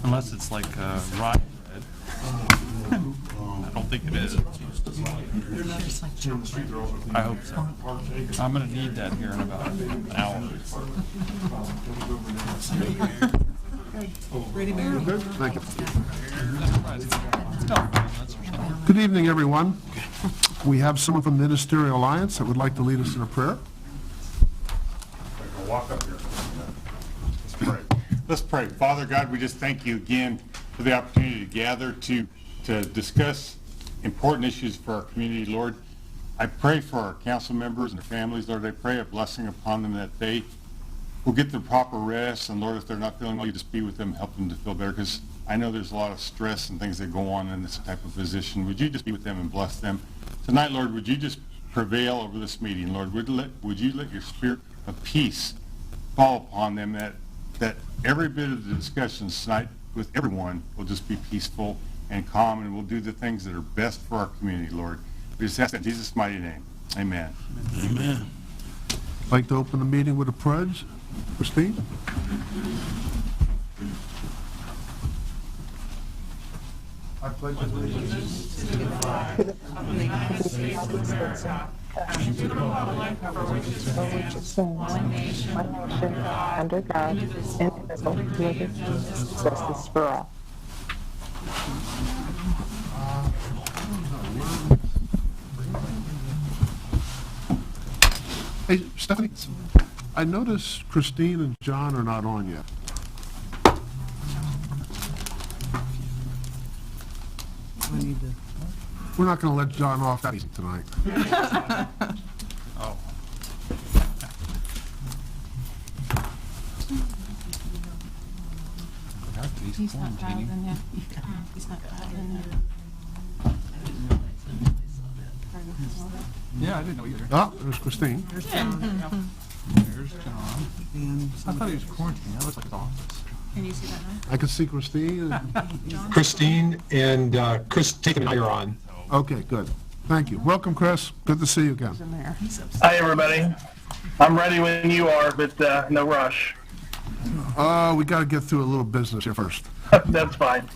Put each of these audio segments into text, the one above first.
Unless it's like rye bread. I don't think it is. I hope so. I'm going to need that here in about an hour. Ready, Mary? Good. Thank you. No. Good evening, everyone. We have someone from the Ministerial Alliance that would like to lead us in a prayer. Walk up here. Let's pray. Let's pray. Father God, we just thank you again for the opportunity to gather to discuss important issues for our community, Lord. I pray for our council members and their families, Lord. I pray a blessing upon them that they will get the proper rest. And Lord, if they're not feeling well, you just be with them, help them to feel better. Because I know there's a lot of stress and things that go on in this type of position. Would you just be with them and bless them? Tonight, Lord, would you just prevail over this meeting, Lord? Would you let your spirit of peace fall upon them, that every bit of the discussions tonight with everyone will just be peaceful and calm, and we'll do the things that are best for our community, Lord. We just ask that in Jesus' mighty name. Amen. Amen. I'd like to open the meeting with a pledge. Christine? I pledge allegiance to the flag of the United States of America and to the republic for which it stands, one nation, under God, indivisible, with liberty and justice for all. Hey, Stephanie, I noticed Christine and John are not on yet. We're not going to let John off that easy tonight. Oh. He's not dialed in yet. He's not dialed in yet. Yeah, I didn't know either. Oh, there's Christine. There's John. I thought he was quarantined. That looks like his office. Can you see that now? I can see Christine. Christine and Christine and I are on. Okay, good. Thank you. Welcome, Chris. Good to see you again. Hi, everybody. I'm ready when you are, but no rush. We got to get through a little business here first. That's fine.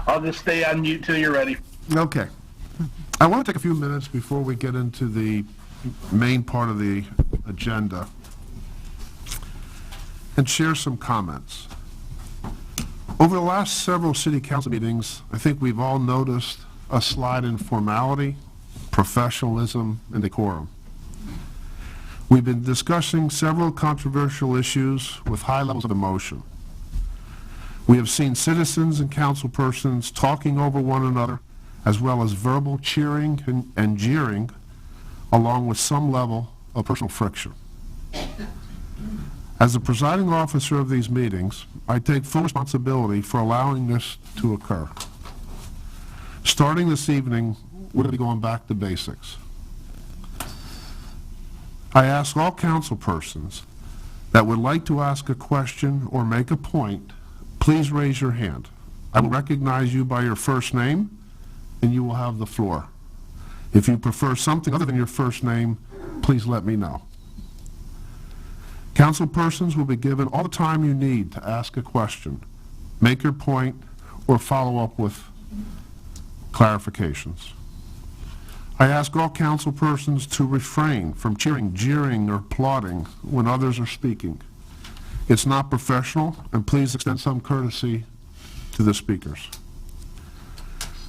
I'll just stay on mute till you're ready. Okay. I want to take a few minutes before we get into the main part of the agenda and share some comments. Over the last several city council meetings, I think we've all noticed a slide in formality, professionalism, and decorum. We've been discussing several controversial issues with high levels of emotion. We have seen citizens and council persons talking over one another, as well as verbal cheering and jeering, along with some level of personal friction. As the presiding officer of these meetings, I take full responsibility for allowing this to occur. Starting this evening, we're going to be going back to basics. I ask all council persons that would like to ask a question or make a point, please raise your hand. I will recognize you by your first name, and you will have the floor. If you prefer something other than your first name, please let me know. Council persons will be given all the time you need to ask a question, make your point, or follow up with clarifications. I ask all council persons to refrain from cheering, jeering, or applauding when others are speaking. It's not professional, and please extend some courtesy to the speakers.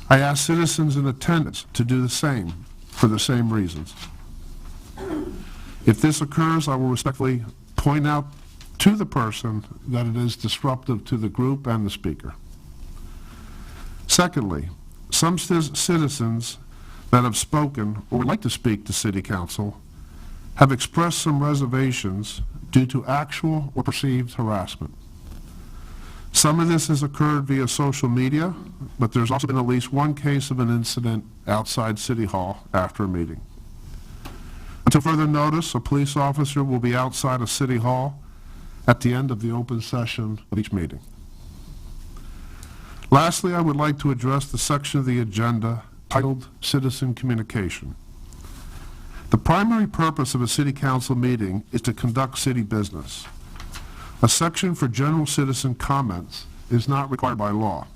I ask citizens in attendance to do the same for the same reasons. If this occurs, I will respectfully point out to the person that it is disruptive to the group and the speaker. Secondly, some citizens that have spoken or would like to speak to City Council have expressed some reservations due to actual or perceived harassment. Some of this has occurred via social media, but there's also been at least one case of an incident outside City Hall after a meeting. Until further notice, a police officer will be outside of City Hall at the end of the open session of each meeting. Lastly, I would like to address the section of the agenda titled Citizen Communication. The primary purpose of a City Council meeting is to conduct city business. A section for general citizen comments is not required by law,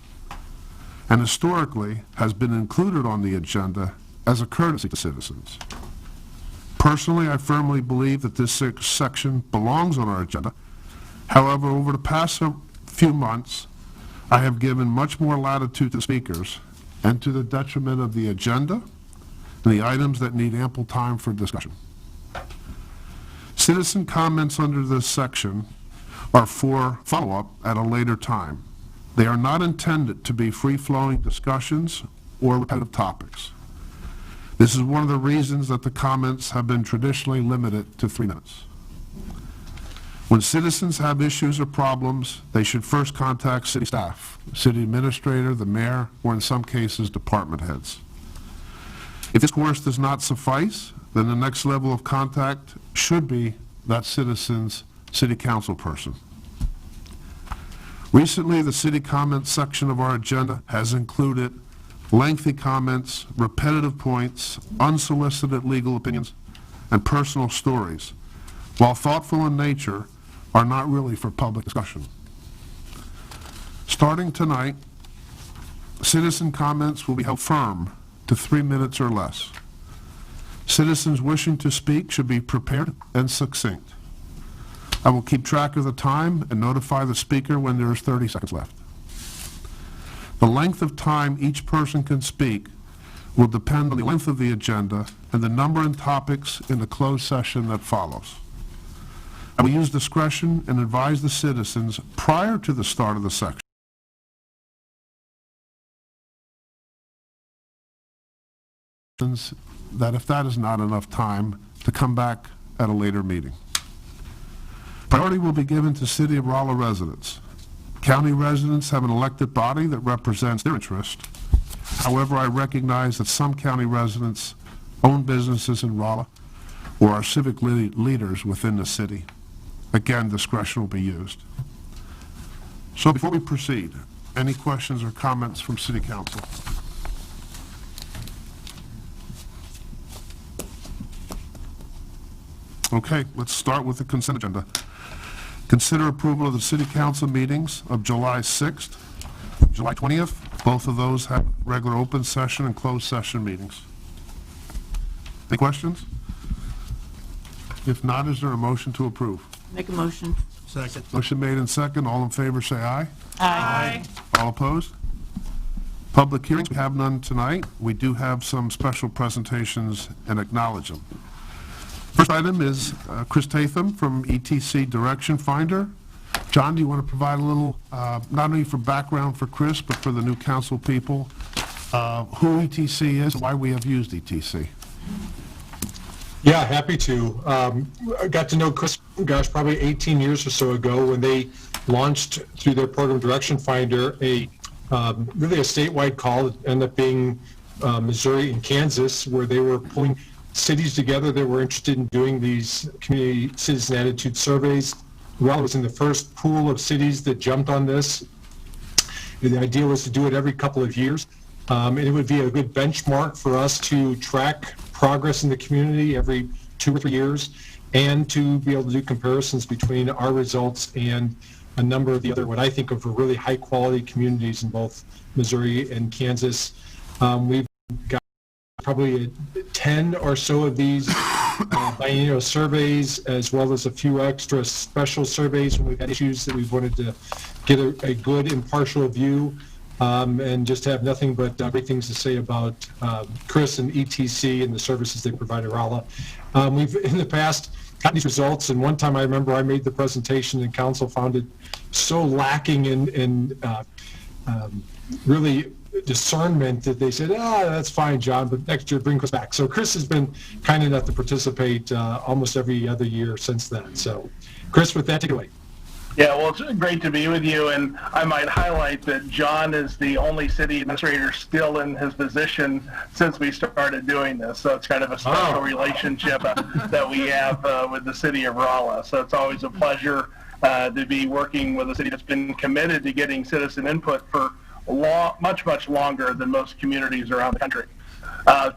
and historically has been included on the agenda as a courtesy to citizens. Personally, I firmly believe that this section belongs on our agenda. However, over the past few months, I have given much more latitude to speakers, and to the detriment of the agenda and the items that need ample time for discussion. Citizen comments under this section are for follow-up at a later time. They are not intended to be free-flowing discussions or repetitive topics. This is one of the reasons that the comments have been traditionally limited to 3 minutes. When citizens have issues or problems, they should first contact city staff, city administrator, the mayor, or in some cases, department heads. If this course does not suffice, then the next level of contact should be that citizen's city council person. Recently, the city comments section of our agenda has included lengthy comments, repetitive points, unsolicited legal opinions, and personal stories, while thoughtful in nature, are not really for public discussion. Starting tonight, citizen comments will be held firm to 3 minutes or less. Citizens wishing to speak should be prepared and succinct. I will keep track of the time and notify the speaker when there is 30 seconds left. The length of time each person can speak will depend on the length of the agenda and the number and topics in the closed session that follows. I will use discretion and advise the citizens prior to the start of the section that if that is not enough time, to come back at a later meeting. Priority will be given to City of Rolla residents. County residents have an elected body that represents their interest. However, I recognize that some county residents own businesses in Rolla or are civic leaders within the city. Again, discretion will be used. So before we proceed, any questions or comments from City Council? Okay, let's start with the consent agenda. Consider approval of the City Council meetings of July 6th, July 20th. Both of those have regular open session and closed session meetings. Any questions? If not, is there a motion to approve? Make a motion. Second. Motion made and second. All in favor, say aye. Aye. All opposed? Public hearings, we have none tonight. We do have some special presentations and acknowledge them. First item is Chris Tatham from ETC Direction Finder. John, do you want to provide a little, not only for background for Chris, but for the new council people, who ETC is and why we have used ETC? Yeah, happy to. I got to know Chris, gosh, probably 18 years or so ago when they launched through their program Direction Finder really a statewide call. It ended up being Missouri and Kansas, where they were pulling cities together that were interested in doing these community citizen attitude surveys. Rolla was in the first pool of cities that jumped on this. The idea was to do it every couple of years. And it would be a good benchmark for us to track progress in the community every 2 or 3 years, and to be able to do comparisons between our results and a number of the other, what I think of, really high quality communities in both Missouri and Kansas. We've got probably 10 or so of these biennial surveys, as well as a few extra special surveys when we've had issues that we've wanted to get a good impartial view. And just have nothing but great things to say about Chris and ETC and the services they provide at Rolla. We've, in the past, gotten these results, and one time I remember I made the presentation and council found it so lacking in really discernment that they said, that's fine, John, but next year bring Chris back. So Chris has been kind enough to participate almost every other year since then. So Chris, with that, take it away. Yeah, well, it's great to be with you, and I might highlight that John is the only city administrator still in his position since we started doing this, so it's kind of a special relationship that we have with the city of Rolla. So it's always a pleasure to be working with a city that's been committed to getting citizen input for much longer than most communities around the country.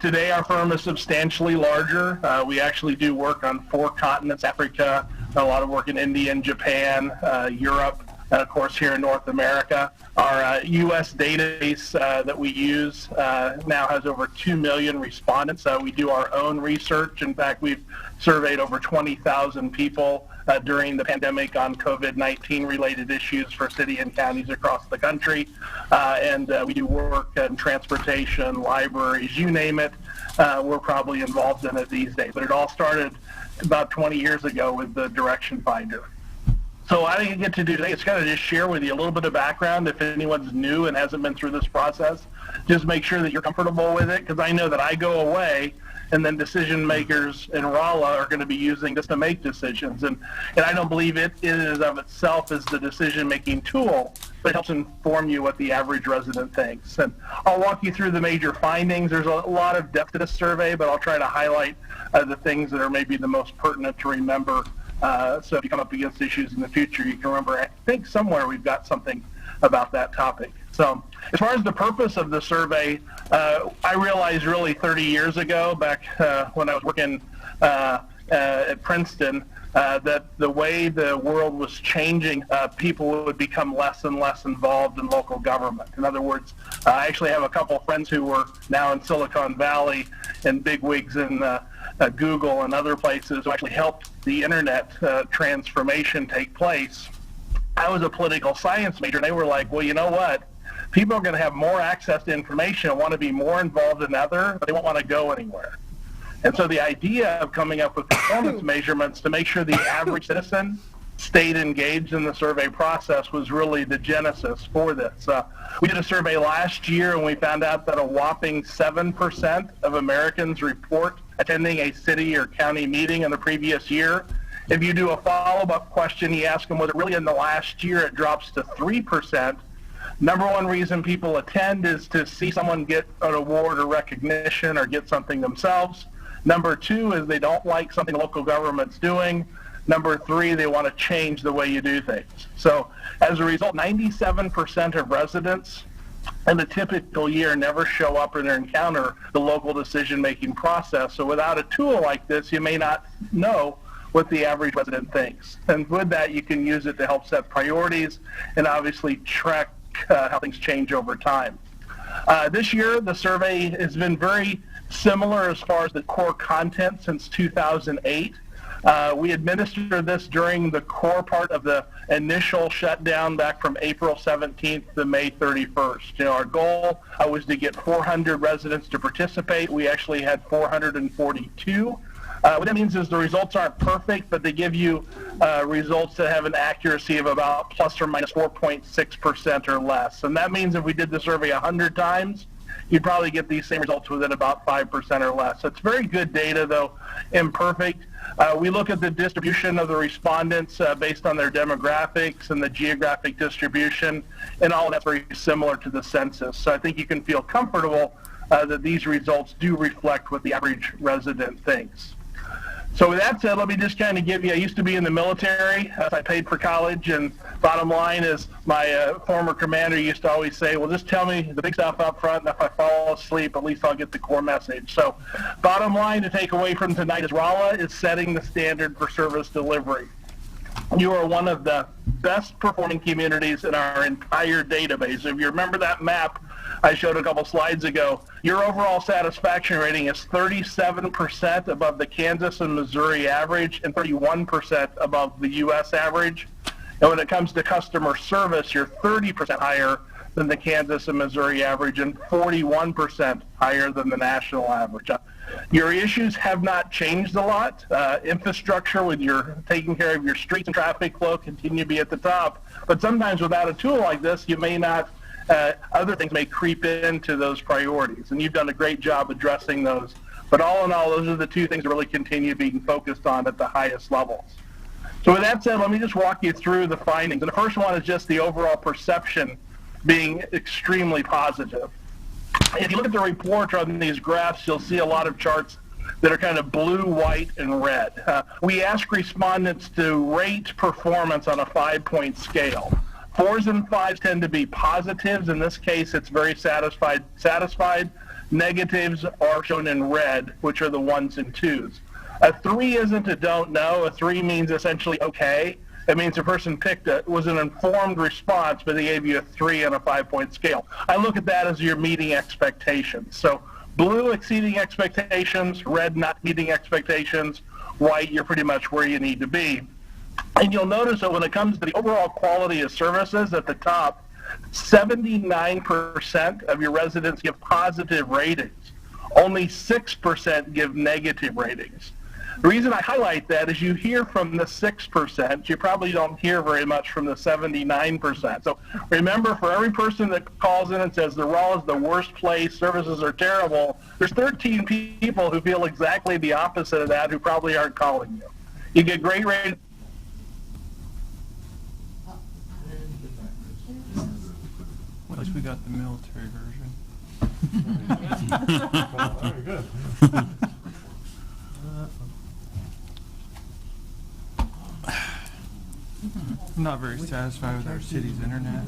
Today, our firm is substantially larger. We actually do work on 4 continents: Africa, a lot of work in India and Japan, Europe, and of course here in North America. Our U.S. database that we use now has over 2 million respondents. We do our own research. In fact, we've surveyed over 20,000 people during the pandemic on COVID-19 related issues for city and counties across the country. And we do work in transportation, libraries, you name it. We're probably involved in it these days. But it all started about 20 years ago with the Direction Finder. So what I get to do today is kind of just share with you a little bit of background if anyone's new and hasn't been through this process. Just make sure that you're comfortable with it, because I know that I go away and then decision makers in Rolla are going to be using this to make decisions. And I don't believe it in and of itself is the decision-making tool, but it helps inform you what the average resident thinks. And I'll walk you through the major findings. There's a lot of depth to this survey, but I'll try to highlight the things that are maybe the most pertinent to remember. So if you come up against issues in the future, you can remember, I think somewhere we've got something about that topic. So as far as the purpose of the survey, I realized really 30 years ago, back when I was working at Princeton, that the way the world was changing, people would become less and less involved in local government. In other words, I actually have a couple of friends who were now in Silicon Valley and bigwigs in Google and other places who actually helped the internet transformation take place. I was a political science major, and they were like, well, you know what? People are going to have more access to information and want to be more involved in other, but they won't want to go anywhere. And so the idea of coming up with performance measurements to make sure the average citizen stayed engaged in the survey process was really the genesis for this. We did a survey last year, and we found out that a whopping 7% of Americans report attending a city or county meeting in the previous year. If you do a follow-up question, you ask them, was it really in the last year? It drops to 3%. Number one reason people attend is to see someone get an award or recognition or get something themselves. Number two is they don't like something the local government's doing. Number three, they want to change the way you do things. So as a result, 97% of residents in a typical year never show up or encounter the local decision-making process. So without a tool like this, you may not know what the average resident thinks. And with that, you can use it to help set priorities and obviously track how things change over time. This year, the survey has been very similar as far as the core content since 2008. We administered this during the core part of the initial shutdown back from April 17th to May 31st. You know, our goal was to get 400 residents to participate. We actually had 442. What that means is the results aren't perfect, but they give you results that have an accuracy of about plus or minus 4.6% or less. And that means if we did the survey 100 times, you'd probably get these same results within about 5% or less. So it's very good data, though imperfect. We look at the distribution of the respondents based on their demographics and the geographic distribution, and all of that's very similar to the census. So I think you can feel comfortable that these results do reflect what the average resident thinks. So with that said, let me just kind of give you, I used to be in the military. I paid for college, and bottom line is my former commander used to always say, well, just tell me the big stuff up front, and if I fall asleep, at least I'll get the core message. So bottom line to take away from tonight is Rolla is setting the standard for service delivery. You are one of the best performing communities in our entire database. If you remember that map I showed a couple slides ago, your overall satisfaction rating is 37% above the Kansas and Missouri average and 31% above the U.S. average. And when it comes to customer service, you're 30% higher than the Kansas and Missouri average and 41% higher than the national average. Your issues have not changed a lot. Infrastructure, with your taking care of your streets and traffic flow, continue to be at the top. But sometimes without a tool like this, you may not, other things may creep into those priorities. And you've done a great job addressing those. But all in all, those are the two things that really continue being focused on at the highest levels. So with that said, let me just walk you through the findings. And the first one is just the overall perception being extremely positive. If you look at the report on these graphs, you'll see a lot of charts that are kind of blue, white, and red. We ask respondents to rate performance on a 5-point scale. 4s and 5s tend to be positives. In this case, it's very satisfied. Negatives are shown in red, which are the 1s and 2s. A 3 isn't a don't know. A 3 means essentially okay. That means the person was an informed response, but they gave you a 3 on a 5-point scale. I look at that as you're meeting expectations. So blue exceeding expectations, red not meeting expectations, white you're pretty much where you need to be. And you'll notice that when it comes to the overall quality of services at the top, 79% of your residents give positive ratings. Only 6% give negative ratings. The reason I highlight that is you hear from the 6%, you probably don't hear very much from the 79%. So remember, for every person that calls in and says the Rolla is the worst place, services are terrible, there's 13 people who feel exactly the opposite of that who probably aren't calling you. You get great ratings. At least we got the military version. Very good. I'm not very satisfied with our city's internet.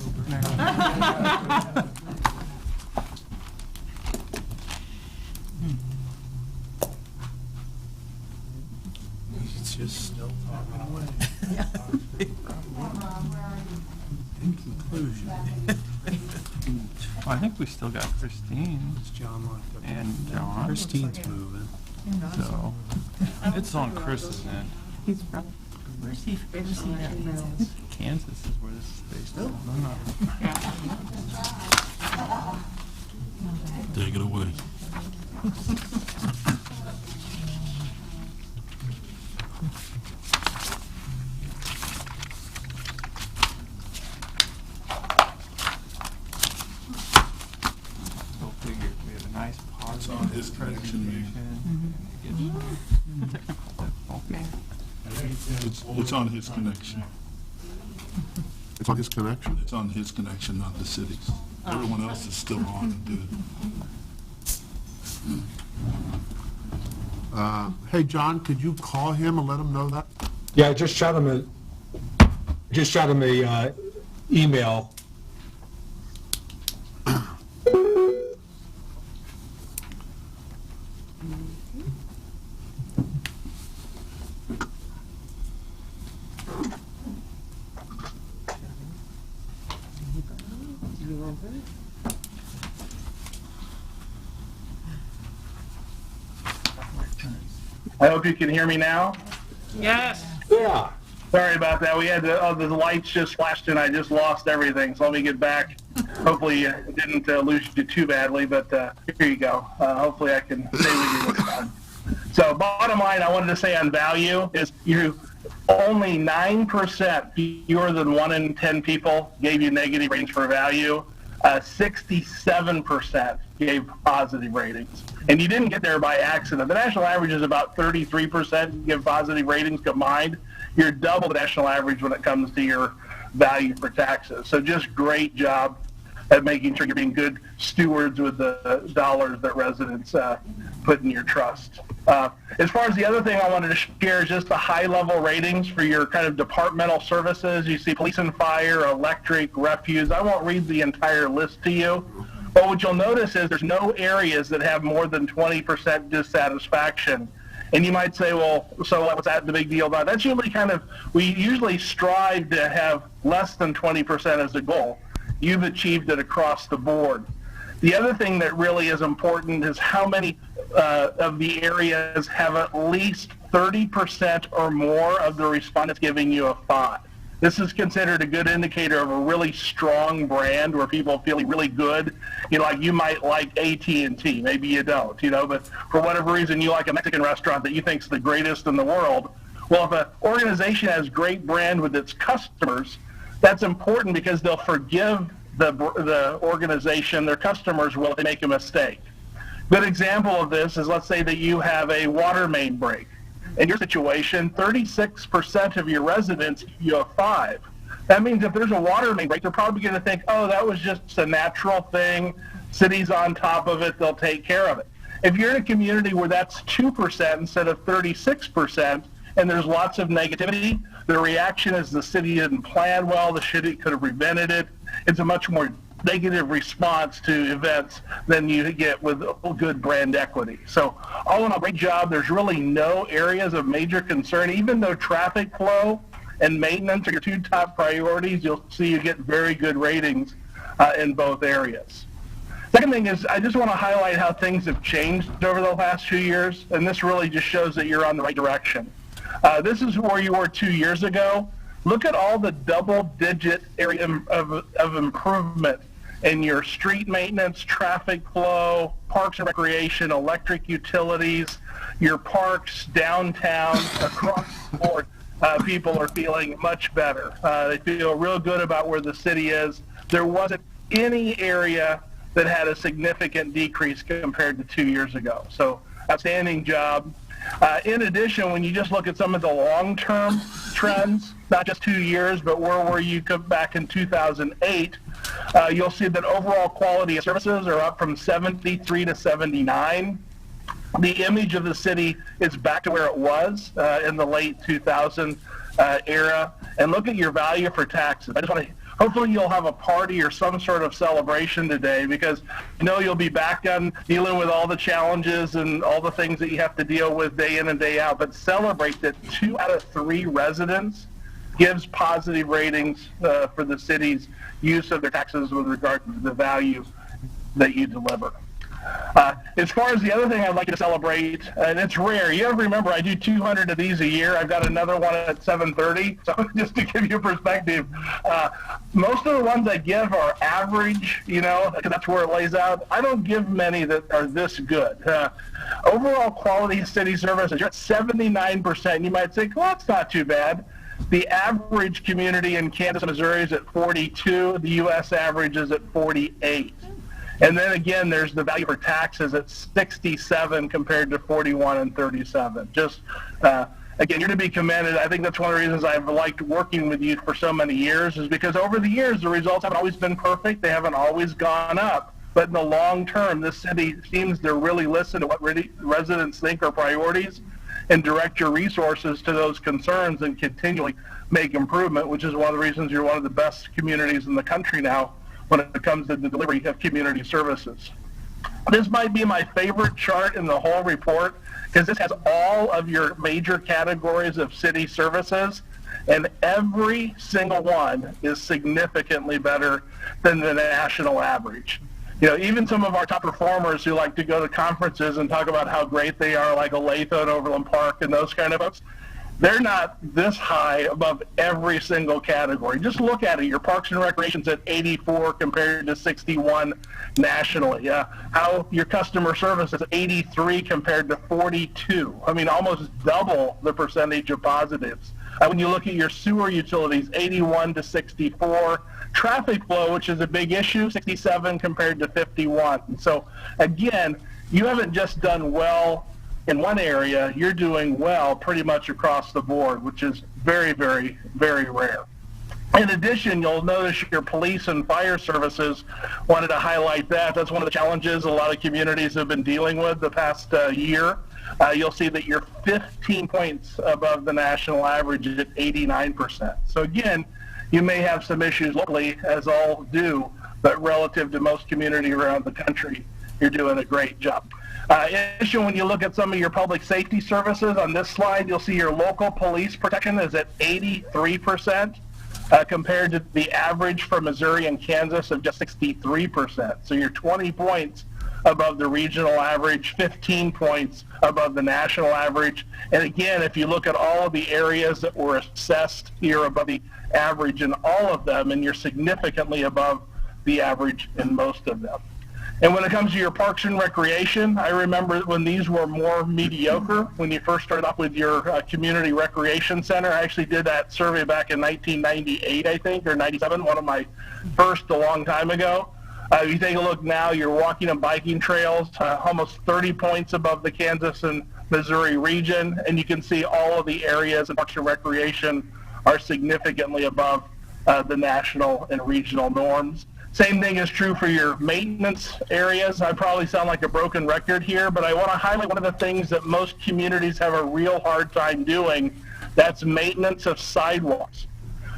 It's just still talking away. In conclusion, Well, I think we still got Christine it's John locked up. and John, Christine's moving. so it's on Chris's end. He's from Kansas is where this is based on. I'm not. Take it away. Go figure. We have a nice positive on his connection, Okay. It's on his connection. It's on his connection. It's on his connection, not the city's. Everyone else is still on and good. Hey, John, could you call him and let him know that? Yeah, I just shot him a email. I hope you can hear me now. Yes. Yeah. Sorry about that. We had the lights just flashed and I just lost everything. So let me get back. Hopefully it didn't lose you too badly, but here you go. Hopefully I can stay with you this time. So bottom line, I wanted to say on value is only 9%, fewer than 1 in 10 people gave you negative ratings for value. 67% gave positive ratings. And you didn't get there by accident. The national average is about 33% give positive ratings combined. You're double the national average when it comes to your value for taxes. So just great job at making sure you're being good stewards with the dollars that residents put in your trust. As far as the other thing I wanted to share is just the high-level ratings for your kind of departmental services. You see police and fire, electric, refuse. I won't read the entire list to you, but what you'll notice is there's no areas that have more than 20% dissatisfaction. And you might say, well, so what's that the big deal about? That's usually we usually strive to have less than 20% as a goal. You've achieved it across the board. The other thing that really is important is how many of the areas have at least 30% or more of the respondents giving you a 5. This is considered a good indicator of a really strong brand where people feel really good. Like you might like AT&T, maybe you don't, but for whatever reason you like a Mexican restaurant that you think is the greatest in the world. Well, if an organization has great brand with its customers, that's important because they'll forgive the organization, their customers, will if they make a mistake. Good example of this is, let's say that you have a water main break. In your situation, 36% of your residents give you a 5. That means if there's a water main break, they're probably going to think, oh, that was just a natural thing. City's on top of it. They'll take care of it. If you're in a community where that's 2% instead of 36%, and there's lots of negativity, the reaction is the city didn't plan well, the city could have prevented it. It's a much more negative response to events than you get with good brand equity. So all in all, great job. There's really no areas of major concern, even though traffic flow and maintenance are your two top priorities, you'll see you get very good ratings in both areas. Second thing is, I just want to highlight how things have changed over the last few years, and this really just shows that you're on the right direction. This is where you were 2 years ago. Look at all the double-digit area of improvement in your street maintenance, traffic flow, parks and recreation, electric utilities, your parks, downtown, across the board. People are feeling much better. They feel real good about where the city is. There wasn't any area that had a significant decrease compared to 2 years ago. So outstanding job. In addition, when you just look at some of the long-term trends, not just 2 years, but where were you back in 2008, you'll see that overall quality of services are up from 73 to 79. The image of the city is back to where it was in the late 2000 era. And look at your value for taxes. I just want to, hopefully you'll have a party or some sort of celebration today, because you know you'll be back on dealing with all the challenges and all the things that you have to deal with day in and day out. But celebrate that 2 out of 3 residents gives positive ratings for the city's use of their taxes with regard to the value that you deliver. As far as the other thing I'd like you to celebrate, and it's rare, you have to remember I do 200 of these a year. I've got another one at 7:30, so just to give you perspective, most of the ones I give are average, you know, because that's where it lays out. I don't give many that are this good. Overall quality city services, you're at 79%. You might say, well, that's not too bad. The average community in Kansas, Missouri is at 42. The U.S. average is at 48. And then again, there's the value for taxes at 67 compared to 41 and 37. Just, again, you're to be commended. I think that's one of the reasons I've liked working with you for so many years, is because over the years, the results haven't always been perfect. They haven't always gone up. But in the long term, this city seems to really listen to what residents think are priorities and direct your resources to those concerns and continually make improvement, which is one of the reasons you're one of the best communities in the country now when it comes to the delivery of community services. This might be my favorite chart in the whole report, because this has all of your major categories of city services, and every single one is significantly better than the national average. You know, even some of our top performers who like to go to conferences and talk about how great they are, like Olathe and Overland Park and those kind of folks, they're not this high above every single category. Just look at it. Your Parks and Recreation's at 84 compared to 61 nationally. How your customer service is 83 compared to 42. I mean, almost double the percentage of positives. When you look at your sewer utilities, 81 to 64. Traffic flow, which is a big issue, 67 compared to 51. So again, you haven't just done well in one area, you're doing well pretty much across the board, which is very, very, very rare. In addition, you'll notice your police and fire services, wanted to highlight that. That's one of the challenges a lot of communities have been dealing with the past year. You'll see that you're 15 points above the national average at 89%. So again, you may have some issues locally, as all do, but relative to most communities around the country, you're doing a great job. In addition, when you look at some of your public safety services, on this slide, you'll see your local police protection is at 83%, compared to the average for Missouri and Kansas of just 63%. So you're 20 points above the regional average, 15 points above the national average. And again, if you look at all of the areas that were assessed, you're above the average in all of them, and you're significantly above the average in most of them. And when it comes to your Parks and Recreation, I remember when these were more mediocre, when you first started off with your community recreation center. I actually did that survey back in 1998, I think, or 97, one of my first a long time ago. If you take a look now, your walking and biking trails, almost 30 points above the Kansas and Missouri region, and you can see all of the areas in Parks and Recreation are significantly above the national and regional norms. Same thing is true for your maintenance areas. I probably sound like a broken record here, but I want to highlight one of the things that most communities have a real hard time doing. That's maintenance of sidewalks.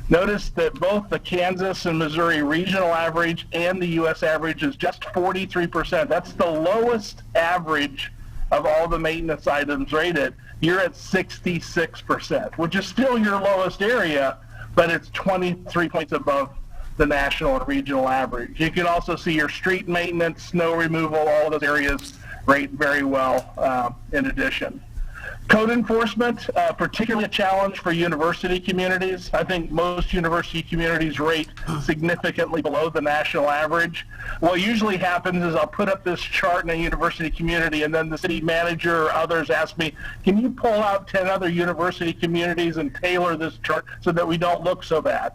Notice that both the Kansas and Missouri regional average and the U.S. average is just 43%. That's the lowest average of all the maintenance items rated, you're at 66%, which is still your lowest area, but it's 23 points above the national and regional average. You can also see your street maintenance, snow removal, all of those areas rate very well in addition. Code enforcement, particularly a challenge for university communities. I think most university communities rate significantly below the national average. What usually happens is I'll put up this chart in a university community, and then the city manager or others ask me, can you pull out 10 other university communities and tailor this chart so that we don't look so bad?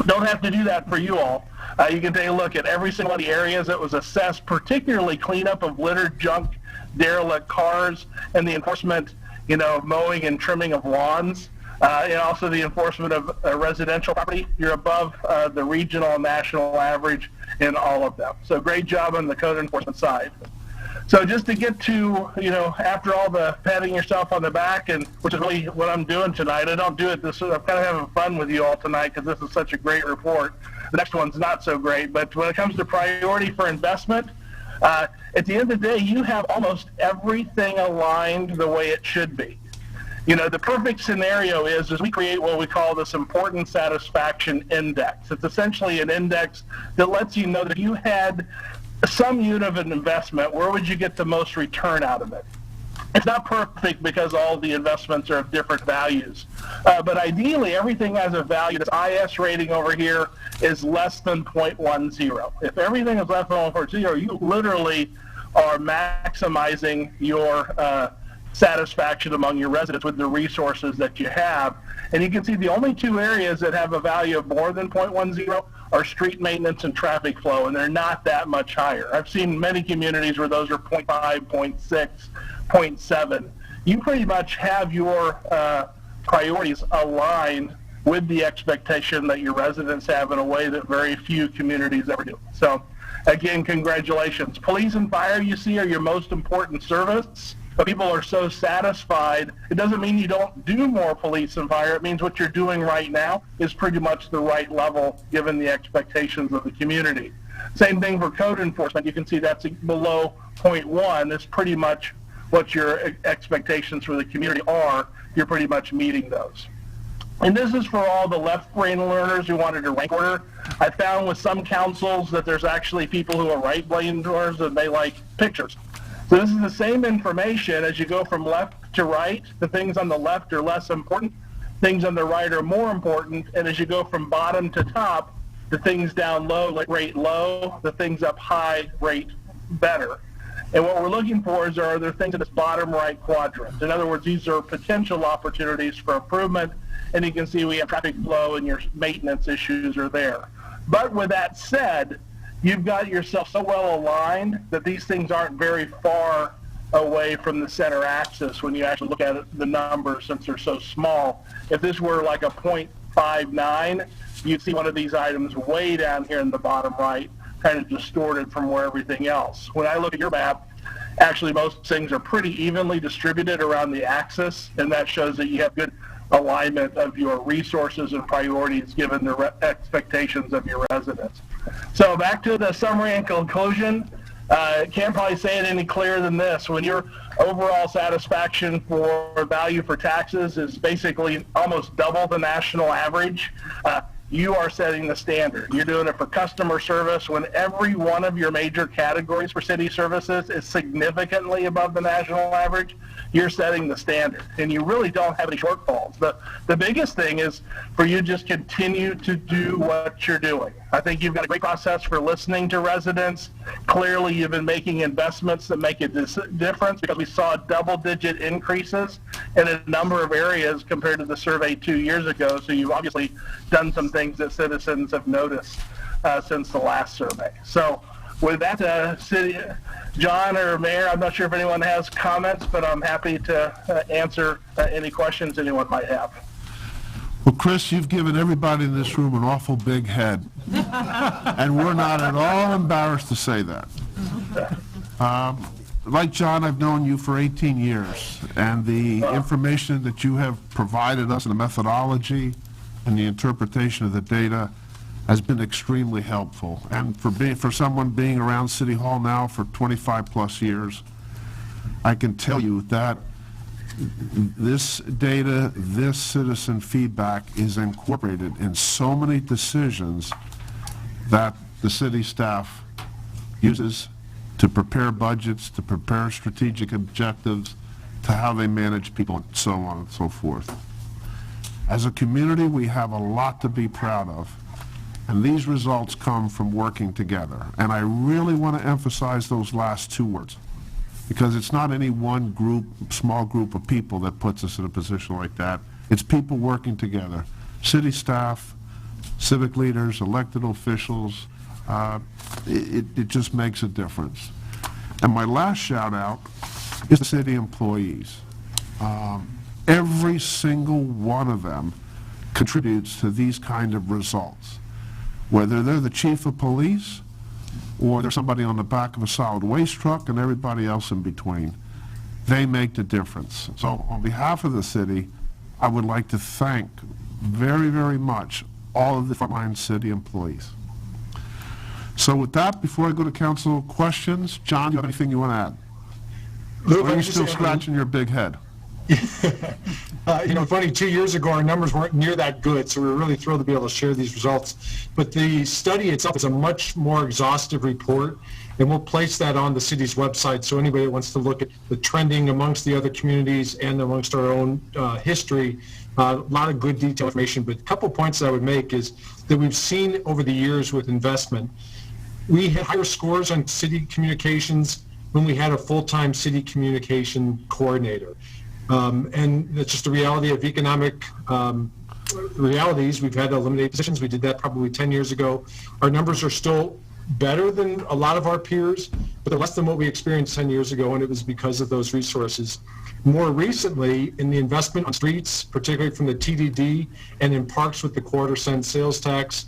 Don't have to do that for you all. You can take a look at every single one of the areas that was assessed, particularly cleanup of litter, junk, derelict cars, and the enforcement, mowing and trimming of lawns, and also the enforcement of residential property. You're above the regional and national average in all of them. So great job on the code enforcement side. So just to get to, after all the patting yourself on the back, and which is really what I'm doing tonight. I don't do it this way. I'm kind of having fun with you all tonight because this is such a great report. The next one's not so great, but when it comes to priority for investment, at the end of the day, you have almost everything aligned the way it should be. The perfect scenario is we create what we call this important satisfaction index. It's essentially an index that lets you know that if you had some unit of an investment, where would you get the most return out of it? It's not perfect because all the investments are of different values. But ideally, everything has a value. This IS rating over here is less than 0.10. If everything is less than 0.10, you literally are maximizing your satisfaction among your residents with the resources that you have. And you can see the only two areas that have a value of more than 0.10 are street maintenance and traffic flow, and they're not that much higher. I've seen many communities where those are 0.5, 0.6, 0.7. You pretty much have your priorities aligned with the expectation that your residents have in a way that very few communities ever do. So again, congratulations. Police and fire, you see, are your most important service. But people are so satisfied. It doesn't mean you don't do more police and fire. It means what you're doing right now is pretty much the right level given the expectations of the community. Same thing for code enforcement. You can see that's below 0.1. It's pretty much what your expectations for the community are. You're pretty much meeting those. And this is for all the left brain learners who wanted to rank order. I found with some councils that there's actually people who are right brain learners and they like pictures. So this is the same information as you go from left to right. The things on the left are less important. Things on the right are more important. And as you go from bottom to top, the things down low rate low, the things up high rate better. And what we're looking for is, are there things in this bottom right quadrant? In other words, these are potential opportunities for improvement. And you can see we have traffic flow and your maintenance issues are there. But with that said, you've got yourself so well aligned that these things aren't very far away from the center axis when you actually look at the numbers, since they're so small. If this were like a 0.59, you'd see one of these items way down here in the bottom right, kind of distorted from where everything else. When I look at your map, actually most things are pretty evenly distributed around the axis, and that shows that you have good alignment of your resources and priorities given the expectations of your residents. So back to the summary and conclusion. Can't probably say it any clearer than this. When your overall satisfaction for value for taxes is basically almost double the national average, you are setting the standard. You're doing it for customer service when every one of your major categories for city services is significantly above the national average. You're setting the standard, and you really don't have any shortfalls. The biggest thing is for you just continue to do what you're doing. I think you've got a great process for listening to residents. Clearly, you've been making investments that make a difference because we saw double-digit increases in a number of areas compared to the survey 2 years ago. So you've obviously done some things that citizens have noticed since the last survey. So with that, John or Mayor, I'm not sure if anyone has comments, but I'm happy to answer any questions anyone might have. Well, Chris, you've given everybody in this room an awful big head, and we're not at all embarrassed to say that. Like John, I've known you for 18 years, and the information that you have provided us, and the methodology and the interpretation of the data has been extremely helpful. And for someone being around City Hall now for 25 plus years, I can tell you that this data, this citizen feedback is incorporated in so many decisions that the city staff uses to prepare budgets, to prepare strategic objectives, to how they manage people, and so on and so forth. As a community, we have a lot to be proud of, and these results come from working together. And I really want to emphasize those last two words, because it's not any one group, small group of people that puts us in a position like that. It's people working together, city staff, civic leaders, elected officials. It just makes a difference. And my last shout out is the city employees. Every single one of them contributes to these kind of results. Whether they're the chief of police, or there's somebody on the back of a solid waste truck, and everybody else in between, they make the difference. So on behalf of the city, I would like to thank very, very much all of the frontline city employees. So with that, before I go to council questions, John, do you have anything you want to add? Lou, Or are you still scratching your big head? Funny, 2 years ago, our numbers weren't near that good, so we were really thrilled to be able to share these results. But the study itself is a much more exhaustive report, and we'll place that on the city's website, so anybody that wants to look at the trending amongst the other communities and amongst our own history, a lot of good detailed information. But a couple points that I would make is that we've seen over the years with investment, we had higher scores on city communications when we had a full-time city communication coordinator. And it's just a reality of economic realities. We've had to eliminate positions. We did that probably 10 years ago. Our numbers are still better than a lot of our peers, but they're less than what we experienced 10 years ago, and it was because of those resources. More recently, in the investment on streets, particularly from the TDD, and in parks with the quarter-cent sales tax,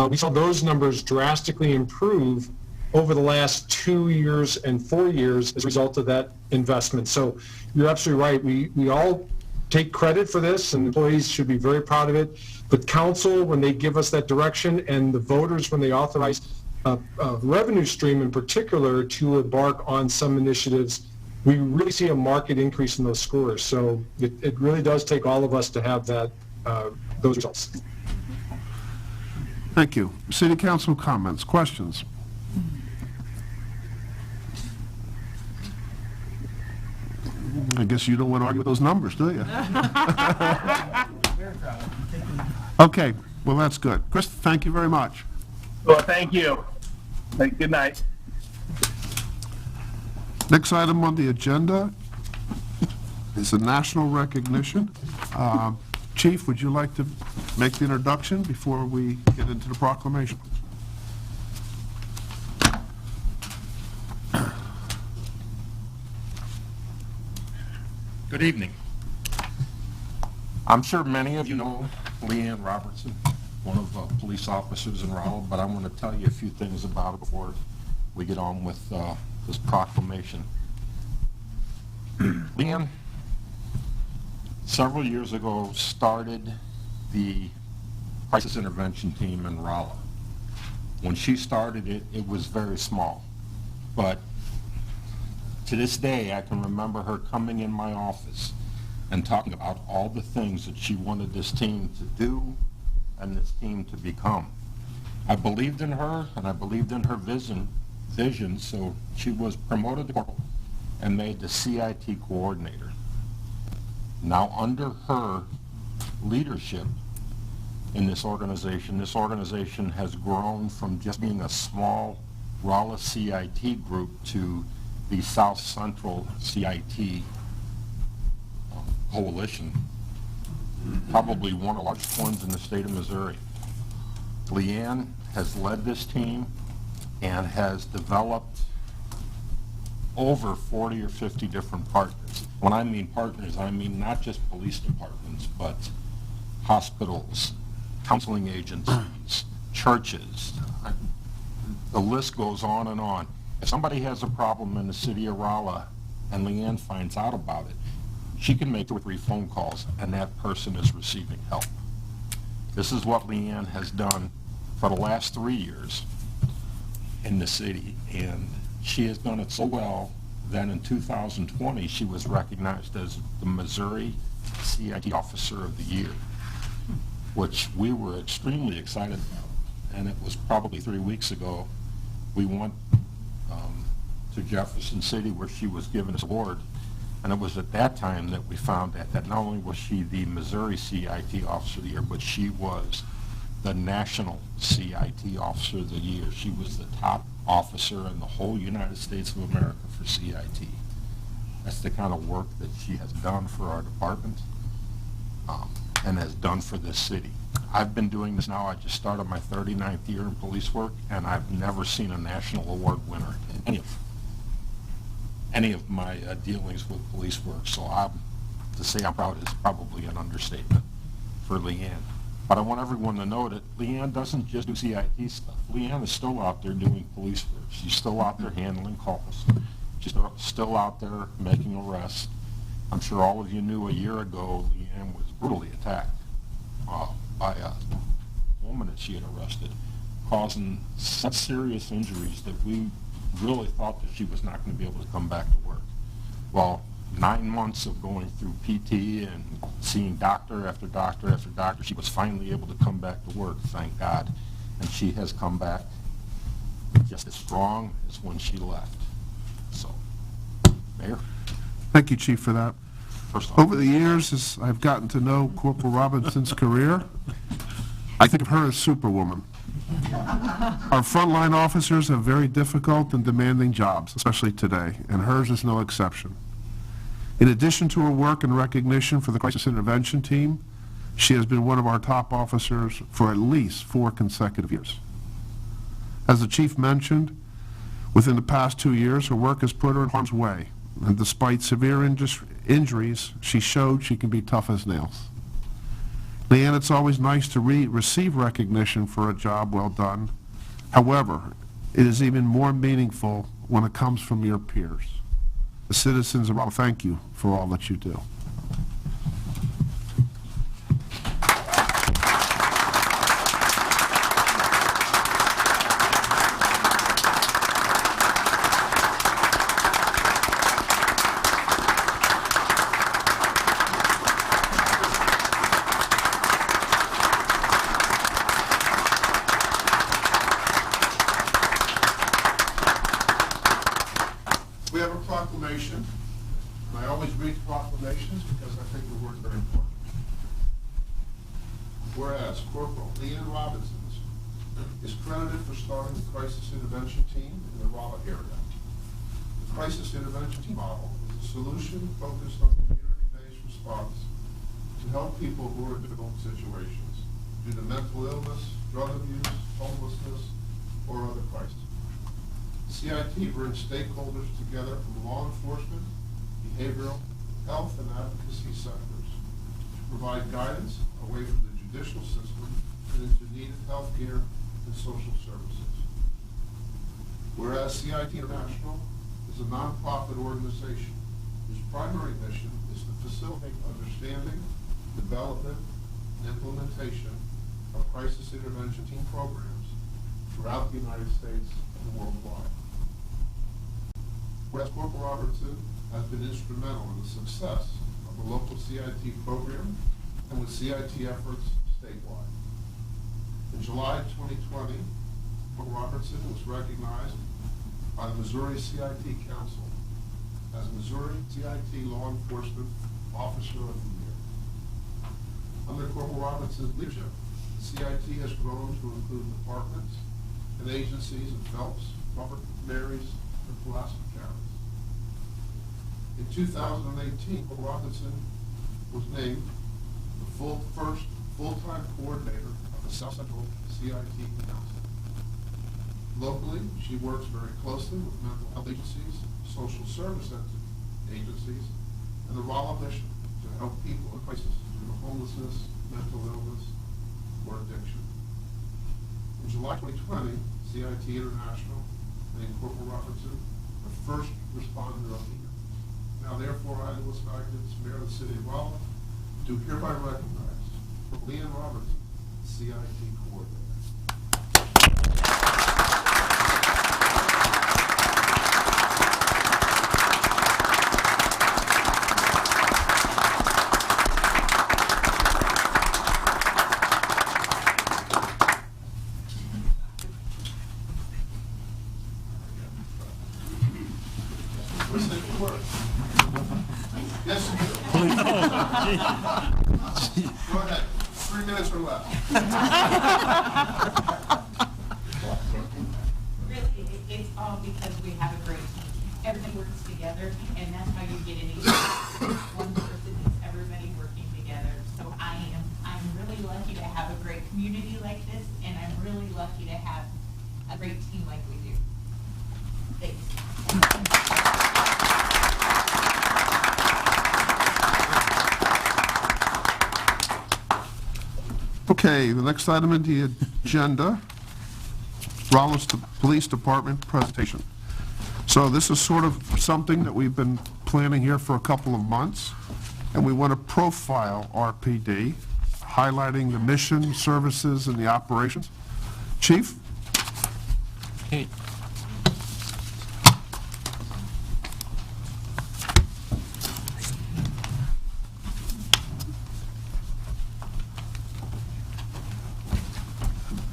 we saw those numbers drastically improve over the last 2 years and 4 years as a result of that investment. So you're absolutely right. We all take credit for this, and employees should be very proud of it. But council, when they give us that direction, and the voters, when they authorize a revenue stream in particular to embark on some initiatives, we really see a market increase in those scores. So it really does take all of us to have that those results. Thank you. City council comments, questions? I guess you don't want to argue with those numbers, do you? Okay, well, that's good. Chris, thank you very much. Well, thank you. Good night. Next item on the agenda is a national recognition. Chief, would you like to make the introduction before we get into the proclamation? Good evening. I'm sure many of you know Leanne Robertson, one of the police officers in Rolla, but I want to tell you a few things about her before we get on with this proclamation. Leanne, several years ago, started the crisis intervention team in Rolla. When she started it, it was very small, but to this day, I can remember her coming in my office and talking about all the things that she wanted this team to do and this team to become. I believed in her, and I believed in her vision, so she was promoted to corporal and made the CIT coordinator. Now, under her leadership in this organization has grown from just being a small Rolla CIT group to the South Central CIT coalition, probably one of the largest ones in the state of Missouri. Leanne has led this team and has developed over 40 or 50 different partners. When I mean partners, I mean not just police departments, but hospitals, counseling agencies, churches. The list goes on and on. If somebody has a problem in the city of Rolla and Leanne finds out about it, she can make 2 or 3 phone calls and that person is receiving help. This is what Leanne has done for the last 3 years in the city, and she has done it so well then in 2020, she was recognized as the Missouri CIT Officer of the Year, which we were extremely excited about. And it was probably 3 weeks ago, we went to Jefferson City where she was given this award. And it was at that time that we found that not only was she the Missouri CIT Officer of the Year, but she was the National CIT Officer of the Year. She was the top officer in the whole United States of America for CIT. That's the kind of work that she has done for our department and has done for this city. I've been doing this now. I just started my 39th year in police work, and I've never seen a national award winner in any of my dealings with police work. So to say I'm proud is probably an understatement for Leanne. But I want everyone to know that Leanne doesn't just do CIT stuff. Leanne is still out there doing police work. She's still out there handling calls. She's still out there making arrests. I'm sure all of you knew a year ago Leanne was brutally attacked by a woman that she had arrested, causing such serious injuries that we really thought that she was not going to be able to come back to work. Well, 9 months of going through PT and seeing doctor after doctor after doctor, she was finally able to come back to work, thank God. And she has come back just as strong as when she left. So, Mayor? Thank you, Chief, for that. First off, Over the years, as I've gotten to know Corporal Robinson's career, I think of her as Superwoman. Our frontline officers have very difficult and demanding jobs, especially today, and hers is no exception. In addition to her work and recognition for the Crisis Intervention Team, she has been one of our top officers for at least 4 consecutive years. As the Chief mentioned, within the past 2 years, her work has put her in harm's way, and despite severe injuries, she showed she can be tough as nails. Leanne, it's always nice to receive recognition for a job well done. However, it is even more meaningful when it comes from your peers. The citizens of Rolla thank you for all that you do. We have a proclamation, and I always read proclamations because I think the word's very important. Whereas Corporal Leanne Robinson is credited for starting the Crisis Intervention Team in the Rolla area. The Crisis Intervention Team model is a solution focused on community-based response to help people who are in difficult situations due to mental illness, drug abuse, homelessness, or other crises. CIT brings stakeholders together from law enforcement, behavioral, health, and advocacy sectors to provide guidance away from the judicial system and into needed health care and social services. Whereas CIT International is a nonprofit organization whose primary mission is to facilitate understanding, development, and implementation of crisis intervention team programs throughout the United States and worldwide. Whereas Corporal Robertson has been instrumental in the success of the local CIT program and with CIT efforts statewide. In July 2020, Corporal Robertson was recognized by the Missouri CIT Council as Missouri CIT Law Enforcement Officer of the Year. Under Corporal Robertson's leadership, the CIT has grown to include departments and agencies in Phelps, Robert, Marys, and Pulaski counties. In 2018, Corporal Robinson was named the first full-time coordinator of the South Central CIT Council. Locally, she works very closely with mental health agencies, social service agencies, and the Rolla mission to help people in crisis due to homelessness, mental illness, or addiction. In July 2020, CIT International named Corporal Robertson the first responder of the year. Now, therefore, I, Louis Magnus, Mayor of the City of Rolla, do hereby recognize Leanne Robertson, CIT Coordinator. Go ahead, 3 minutes or less. Really, it's all because we have a great team. Everybody works together, and that's how you get anything. One person is everybody working together. So I'm really lucky to have a great community like this, and I'm really lucky to have a great team like we do. Thanks. Okay, the next item on the agenda, Rolla's Police Department presentation. So this is sort of something that we've been planning here for a couple of months, and we want to profile RPD, highlighting the mission, services, and the operations. Chief? Okay.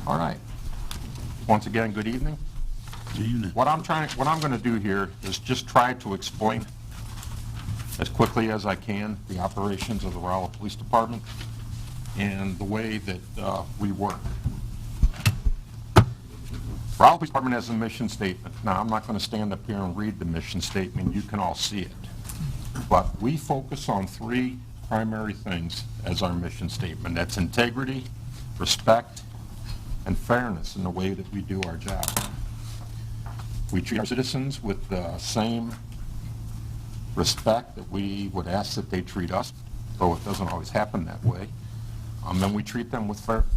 All right. Once again, good evening. Good evening. What I'm going to do here is just try to explain as quickly as I can the operations of the Rolla Police Department and the way that we work. Rolla Police Department has a mission statement. Now, I'm not going to stand up here and read the mission statement. You can all see it. But we focus on 3 primary things as our mission statement. That's integrity, respect, and fairness in the way that we do our job. We treat our citizens with the same respect that we would ask that they treat us, though it doesn't always happen that way. And we treat them with fairness.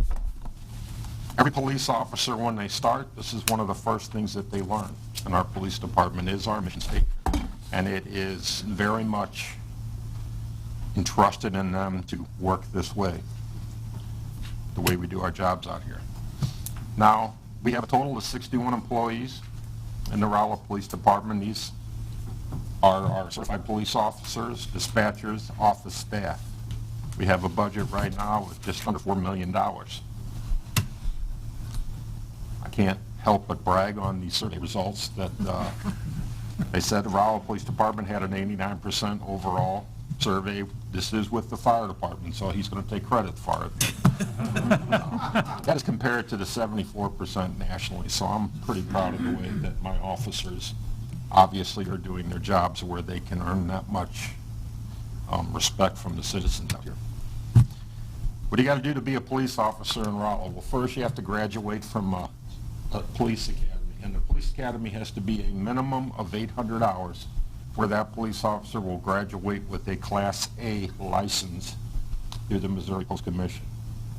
Every police officer, when they start, this is one of the first things that they learn in our police department is our mission statement. And it is very much entrusted in them to work this way, the way we do our jobs out here. Now, we have a total of 61 employees in the Rolla Police Department. These are our certified police officers, dispatchers, office staff. We have a budget right now of just under $4 million. I can't help but brag on these survey results that they said the Rolla Police Department had an 89% overall survey. This is with the fire department, so he's going to take credit for it. That is compared to the 74% nationally, so I'm pretty proud of the way that my officers obviously are doing their jobs where they can earn that much respect from the citizens out here. What do you got to do to be a police officer in Rolla? Well, first you have to graduate from a police academy, and the police academy has to be a minimum of 800 hours where that police officer will graduate with a Class A license through the Missouri Police Commission.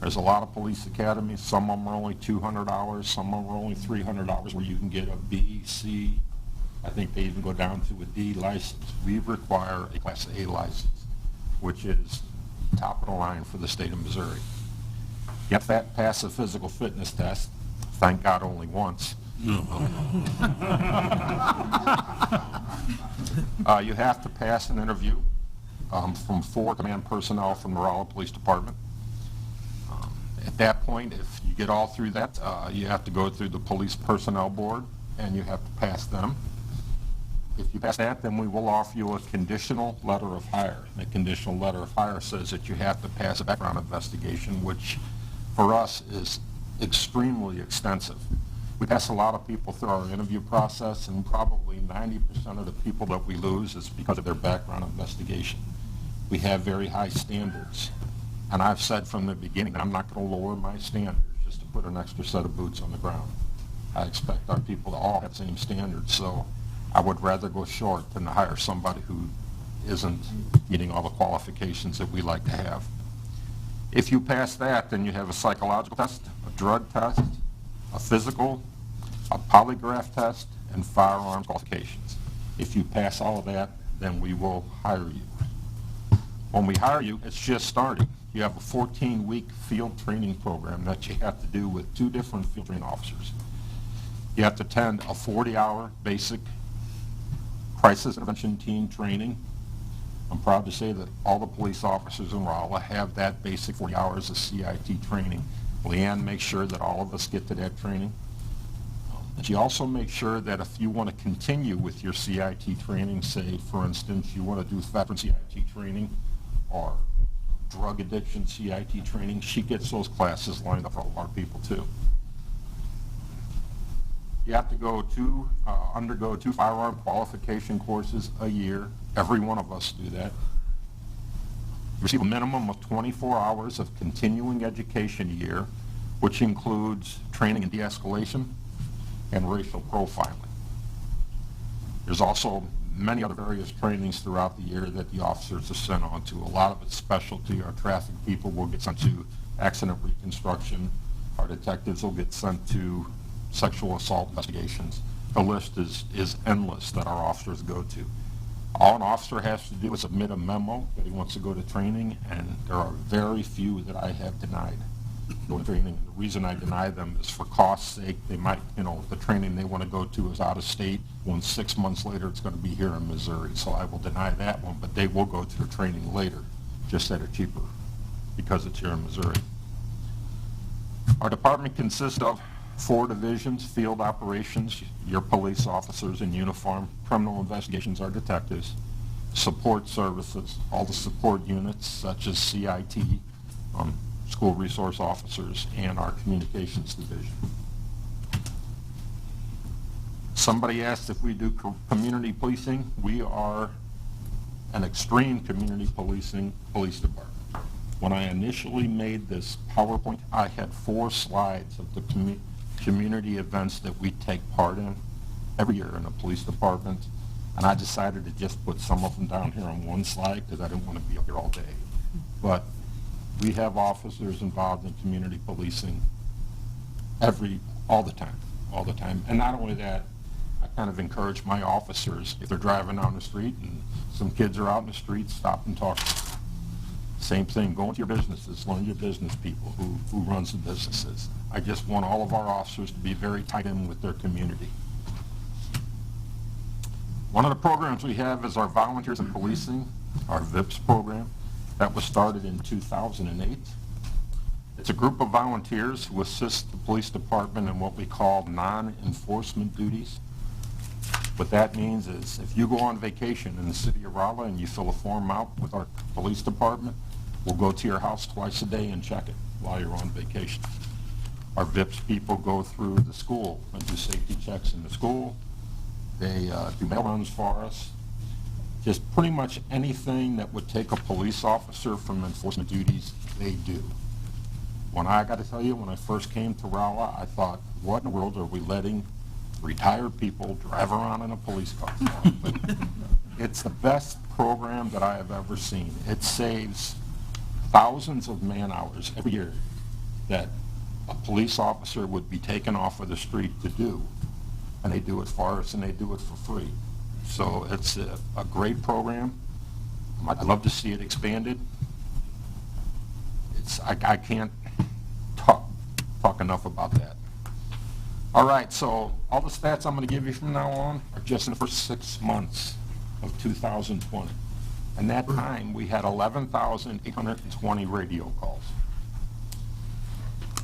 There's a lot of police academies. Some of them are only 200 hours. Some of them are only 300 hours where you can get a B, C. I think they even go down to a D license. We require a Class A license, which is top of the line for the state of Missouri. You have to pass a physical fitness test. Thank God only once. You have to pass an interview from 4 command personnel from the Rolla Police Department. At that point, if you get all through that, you have to go through the Police Personnel Board, and you have to pass them. If you pass that, then we will offer you a conditional letter of hire. The conditional letter of hire says that you have to pass a background investigation, which for us is extremely extensive. We pass a lot of people through our interview process, and probably 90% of the people that we lose is because of their background investigation. We have very high standards, and I've said from the beginning I'm not going to lower my standards just to put an extra set of boots on the ground. I expect our people to all have the same standards, so I would rather go short than to hire somebody who isn't meeting all the qualifications that we like to have. If you pass that, then you have a psychological test, a drug test, a physical, a polygraph test, and firearms qualifications. If you pass all of that, then we will hire you. When we hire you, it's just starting. You have a 14-week field training program that you have to do with 2 different field training officers. You have to attend a 40-hour basic crisis intervention team training. I'm proud to say that all the police officers in Rolla have that basic 40 hours of CIT training. Leanne makes sure that all of us get to that training. And she also makes sure that if you want to continue with your CIT training, say, for instance, you want to do veteran CIT training, or drug addiction, CIT training, she gets those classes lined up for a lot of people too. You have to undergo 2 firearm qualification courses a year. Every one of us do that. You receive a minimum of 24 hours of continuing education a year, which includes training in de-escalation and racial profiling. There's also many other various trainings throughout the year that the officers are sent on to. A lot of it's specialty. Our traffic people will get sent to accident reconstruction. Our detectives will get sent to sexual assault investigations. The list is endless that our officers go to. All an officer has to do is submit a memo that he wants to go to training, and there are very few that I have denied going to training. The reason I deny them is for cost's sake. They might, the training they want to go to is out of state. When 6 months later, it's going to be here in Missouri, so I will deny that one, but they will go to their training later, just at a cheaper, because it's here in Missouri. Our department consists of 4 divisions: field operations, your police officers in uniform; criminal investigations, our detectives; support services, all the support units such as CIT, school resource officers, and our communications division. Somebody asked if we do community policing. We are an extreme community policing police department. When I initially made this PowerPoint, I had 4 slides of the community events that we take part in every year in the police department, and I decided to just put some of them down here on one slide because I didn't want to be up here all day. But we have officers involved in community policing all the time. And not only that, I kind of encourage my officers, if they're driving down the street and some kids are out in the street, stop and talk. Same thing, go into your businesses, learn your business people, who runs the businesses. I just want all of our officers to be very tied in with their community. One of the programs we have is our Volunteers in Policing, our VIPS program. That was started in 2008. It's a group of volunteers who assist the police department in what we call non-enforcement duties. What that means is if you go on vacation in the city of Rolla and you fill a form out with our police department, we'll go to your house twice a day and check it while you're on vacation. Our VIPS people go through the school and do safety checks in the school. They do mail runs for us. Just pretty much anything that would take a police officer from enforcement duties, they do. When I got to tell you, when I first came to Rolla, I thought, what in the world are we letting retired people drive around in a police car for? But it's the best program that I have ever seen. It saves thousands of man-hours every year that a police officer would be taken off of the street to do. And they do it for us, and they do it for free. So it's a great program. I'd love to see it expanded. I can't talk enough about that. All right, so all the stats I'm going to give you from now on are just in the first 6 months of 2020. And that time, we had 11,820 radio calls.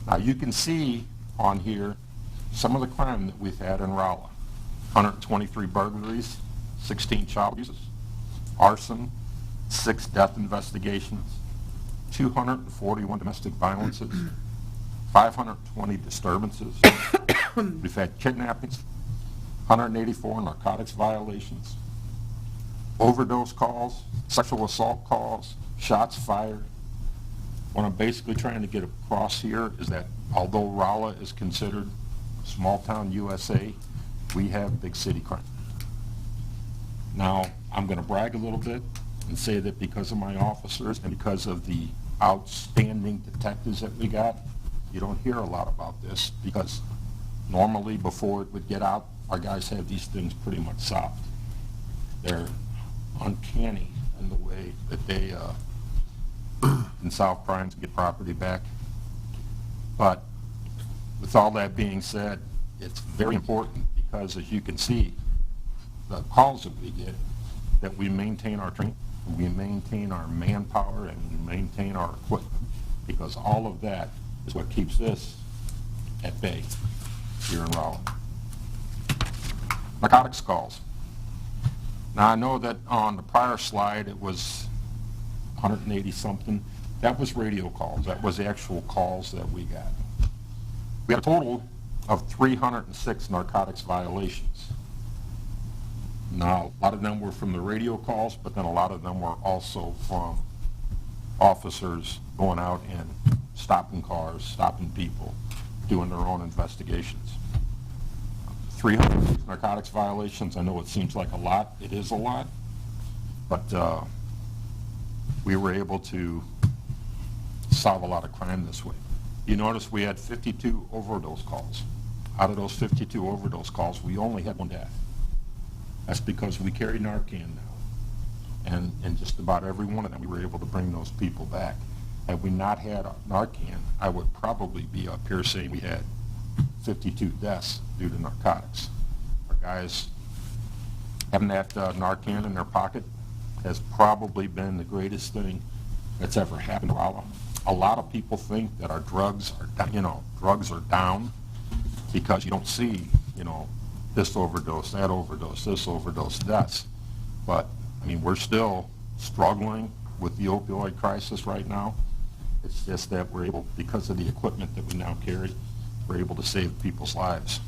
Now, you can see on here some of the crime that we've had in Rolla. 123 burglaries, 16 child abuses, arson, 6 death investigations, 241 domestic violences, 520 disturbances. We've had kidnappings, 184 narcotics violations, overdose calls, sexual assault calls, shots fired. What I'm basically trying to get across here is that although Rolla is considered small town USA, we have big city crime. Now, I'm going to brag a little bit and say that because of my officers and because of the outstanding detectives that we got, you don't hear a lot about this because normally before it would get out, our guys have these things pretty much solved. They're uncanny in the way that they can solve crimes and get property back. But with all that being said, it's very important because, as you can see, the calls that we get, that we maintain our training, we maintain our manpower, and we maintain our equipment, because all of that is what keeps this at bay here in Rolla. Narcotics calls. Now, I know that on the prior slide it was 180 something. That was radio calls. That was actual calls that we got. We had a total of 306 narcotics violations. Now, a lot of them were from the radio calls, but then a lot of them were also from officers going out and stopping cars, stopping people, doing their own investigations. 300 narcotics violations, I know it seems like a lot. It is a lot, but we were able to solve a lot of crime this way. You notice we had 52 overdose calls. Out of those 52 overdose calls, we only had one death. That's because we carry Narcan now. And just about every one of them, we were able to bring those people back. Had we not had Narcan, I would probably be up here saying we had 52 deaths due to narcotics. Our guys having that Narcan in their pocket has probably been the greatest thing that's ever happened to Rolla. A lot of people think that our drugs are down because you don't see, this overdose, that overdose, this overdose, deaths. But, I mean, we're still struggling with the opioid crisis right now. It's just that we're able, because of the equipment that we now carry, we're able to save people's lives.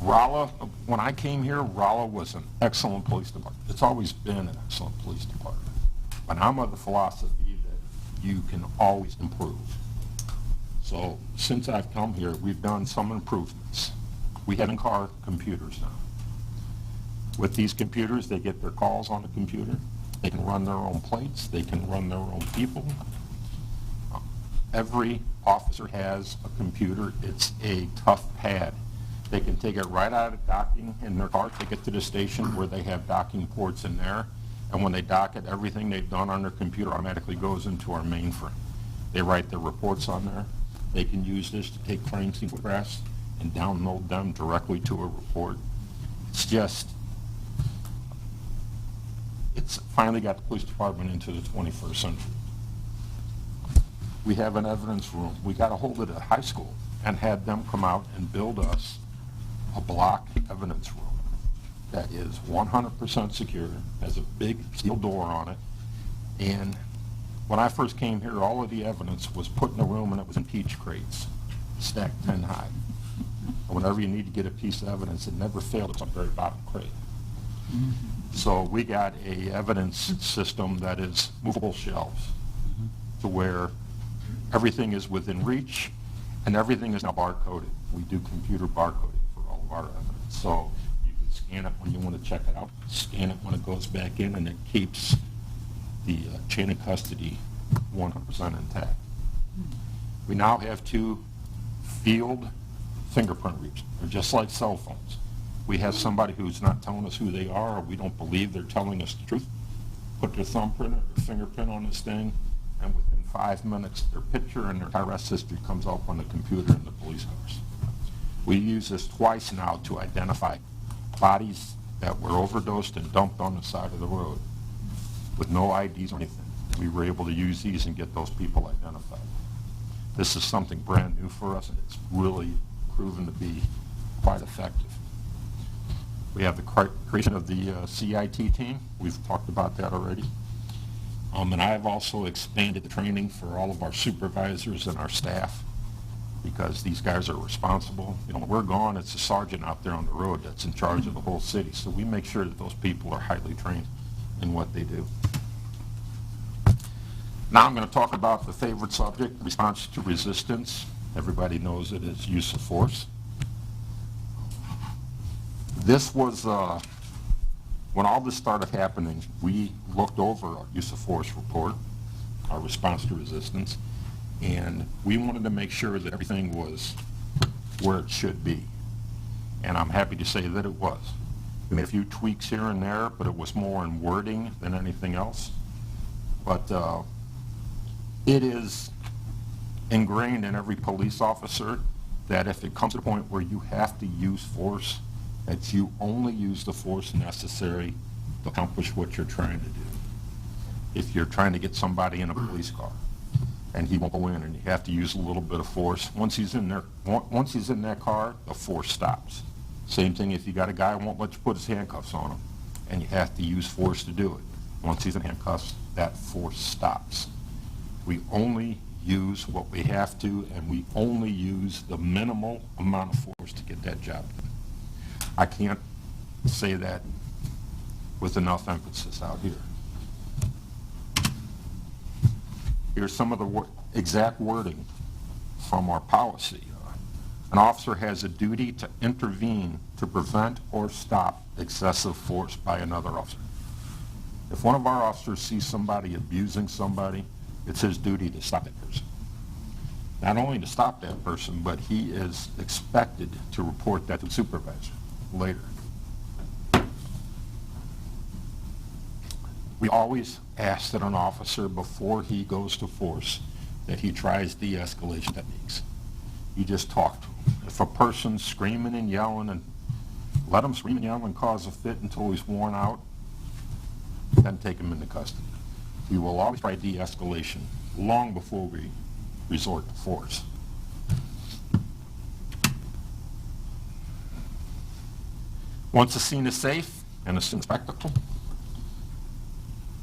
Rolla, when I came here, Rolla was an excellent police department. It's always been an excellent police department. But I'm of the philosophy that you can always improve. So since I've come here, we've done some improvements. We have in-car computers now. With these computers, they get their calls on the computer. They can run their own plates. They can run their own people. Every officer has a computer. It's a tough pad. They can take it right out of docking in their car, take it to the station where they have docking ports in there. And when they dock it, everything they've done on their computer automatically goes into our mainframe. They write their reports on there. They can use this to take crime scene photographs and download them directly to a report. It's finally got the police department into the 21st century. We have an evidence room. We got a hold of the high school and had them come out and build us a block evidence room that is 100% secure, has a big steel door on it. And when I first came here, all of the evidence was put in a room and it was in peach crates, stacked 10 high. And whenever you need to get a piece of evidence, it never failed. It's on the very bottom crate. So we got a evidence system that is movable shelves to where everything is within reach and everything is now barcoded. We do computer barcoding for all of our evidence. So you can scan it when you want to check it out, scan it when it goes back in, and it keeps the chain of custody 100% intact. We now have 2 field fingerprint readers. They're just like cell phones. We have somebody who's not telling us who they are, or we don't believe they're telling us the truth, put their thumbprint or their fingerprint on this thing, and within 5 minutes, their picture and their arrest history comes up on the computer in the police cars. We use this twice now to identify bodies that were overdosed and dumped on the side of the road with no IDs or anything. We were able to use these and get those people identified. This is something brand new for us, and it's really proven to be quite effective. We have the creation of the CIT team. We've talked about that already. And I've also expanded the training for all of our supervisors and our staff because these guys are responsible. When we're gone, it's a sergeant out there on the road that's in charge of the whole city. So we make sure that those people are highly trained in what they do. Now I'm going to talk about the favorite subject, response to resistance. Everybody knows it as use of force. This was, when all this started happening, we looked over our use of force report, our response to resistance, and we wanted to make sure that everything was where it should be. And I'm happy to say that it was. We made a few tweaks here and there, but it was more in wording than anything else. But it is ingrained in every police officer that if it comes to the point where you have to use force, that you only use the force necessary to accomplish what you're trying to do. If you're trying to get somebody in a police car and he won't go in and you have to use a little bit of force, once he's in that car, the force stops. Same thing if you got a guy who won't let you put his handcuffs on him and you have to use force to do it. Once he's in handcuffs, that force stops. We only use what we have to, and we only use the minimal amount of force to get that job done. I can't say that with enough emphasis out here. Here's some of the exact wording from our policy. An officer has a duty to intervene to prevent or stop excessive force by another officer. If one of our officers sees somebody abusing somebody, it's his duty to stop that person. Not only to stop that person, but he is expected to report that to the supervisor later. We always ask that an officer, before he goes to force, that he tries de-escalation techniques. You just talk to him. If a person's screaming and yelling, and let him scream and yell and cause a fit until he's worn out, then take him into custody. We will always try de-escalation long before we resort to force. Once the scene is safe and a scene spectacle,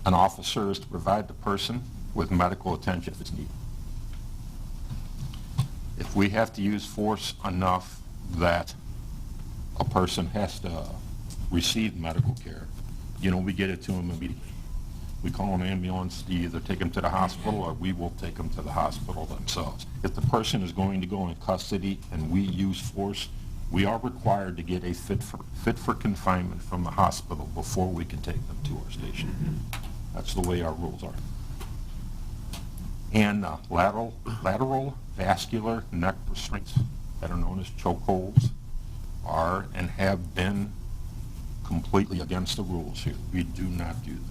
an officer is to provide the person with medical attention if it's needed. If we have to use force enough that a person has to receive medical care, we get it to them immediately. We call an ambulance to either take them to the hospital, or we will take them to the hospital themselves. If the person is going to go in custody and we use force, we are required to get a fit for confinement from the hospital before we can take them to our station. That's the way our rules are. And lateral vascular neck restraints, that are known as chokeholds, are and have been completely against the rules here. We do not do them.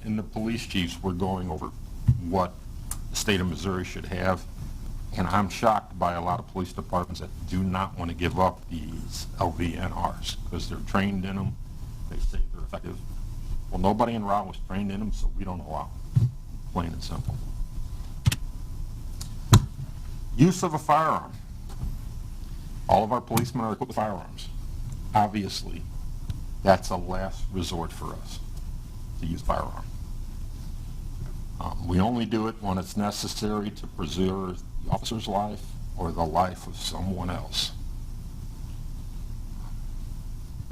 In the police chiefs, we're going over what the state of Missouri should have, and I'm shocked by a lot of police departments that do not want to give up these LVNRs because they're trained in them. They say they're effective. Well, nobody in Rolla was trained in them, so we don't allow them. Plain and simple. Use of a firearm. All of our policemen are equipped with firearms. Obviously, that's a last resort for us to use firearm. We only do it when it's necessary to preserve the officer's life or the life of someone else.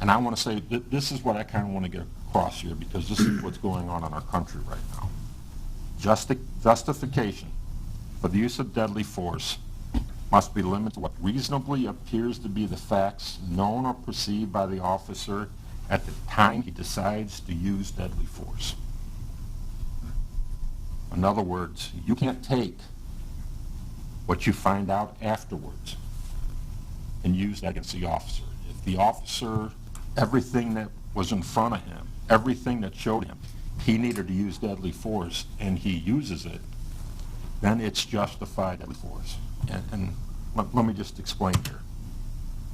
And I want to say that this is what I kind of want to get across here, because this is what's going on in our country right now. Justification for the use of deadly force must be limited to what reasonably appears to be the facts known or perceived by the officer at the time he decides to use deadly force. In other words, you can't take what you find out afterwards and use that against the officer. If the officer, everything that was in front of him, everything that showed him, he needed to use deadly force, and he uses it, then it's justified deadly force. And let me just explain here.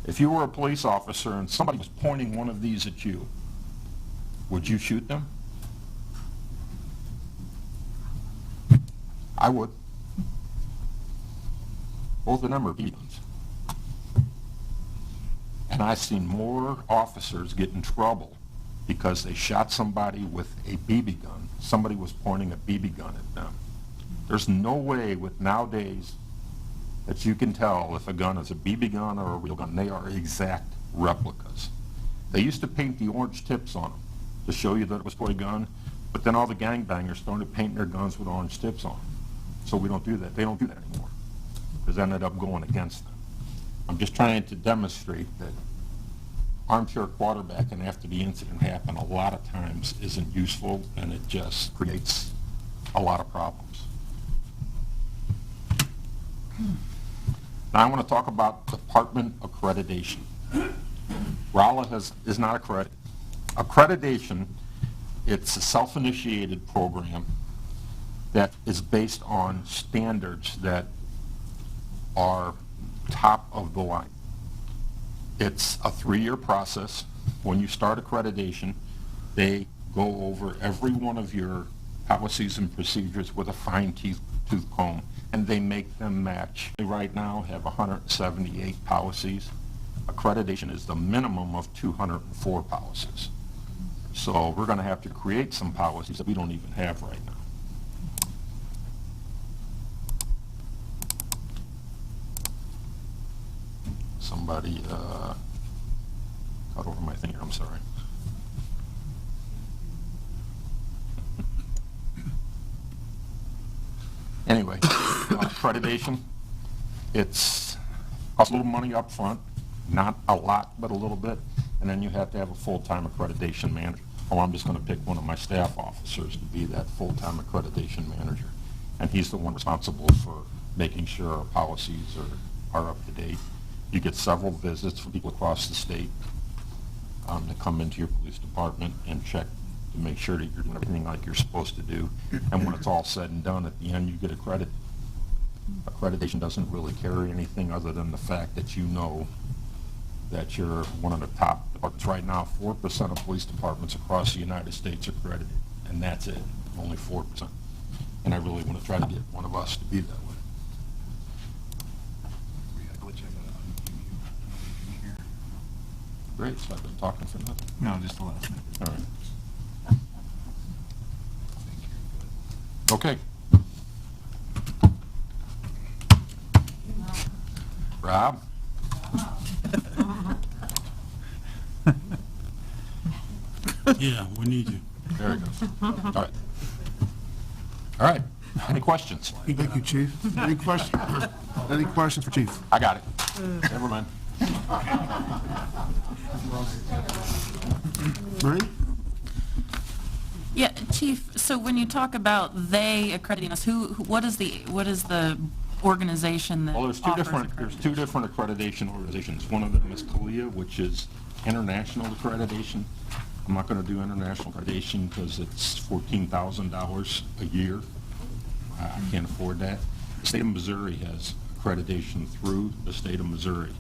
If you were a police officer and somebody was pointing one of these at you, would you shoot them? I would. Both of them are BB guns. And I've seen more officers get in trouble because they shot somebody with a BB gun. Somebody was pointing a BB gun at them. There's no way with nowadays that you can tell if a gun is a BB gun or a real gun. They are exact replicas. They used to paint the orange tips on them to show you that it was a toy gun, but then all the gangbangers started painting their guns with orange tips on them. So we don't do that. They don't do that anymore because it ended up going against them. I'm just trying to demonstrate that armchair quarterbacking after the incident happened a lot of times isn't useful, and it just creates a lot of problems. Now I want to talk about department accreditation. Rolla is not accredited. Accreditation, it's a self-initiated program that is based on standards that are top of the line. It's a 3-year process. When you start accreditation, they go over every one of your policies and procedures with a fine-tooth comb, and they make them match. They right now have 178 policies. accreditation is the minimum of 204 policies. So we're going to have to create some policies that we don't even have right now. Somebody cut over my finger, I'm sorry. Anyway, accreditation, it's costs a little money up front, not a lot, but a little bit, and then you have to have a full-time accreditation manager. Or I'm just going to pick one of my staff officers to be that full-time accreditation manager. And he's the one responsible for making sure our policies are up to date. You get several visits from people across the state that come into your police department and check to make sure that you're doing everything like you're supposed to do. And when it's all said and done, at the end, you get accredited. Accreditation doesn't really carry anything other than the fact that you know that you're one of the top departments. Right now, 4% of police departments across the United States are accredited, and that's it, only 4%. And I really want to try to get one of us to be that way. Great, so I've been talking for nothing. No, just the last thing. All right. Okay. Rob? Yeah, we need you. There he goes. All right. All right. Any questions? Thank you, Chief. Any questions for Chief? I got it. Never mind. Marie? Yeah, Chief, so when you talk about they accrediting us, what is the organization that Well, offers there's two different accreditation organizations. One of them is CALIA, which is international accreditation. I'm not going to do international accreditation because it's $14,000 a year. I can't afford that. The state of Missouri has accreditation through the state of Missouri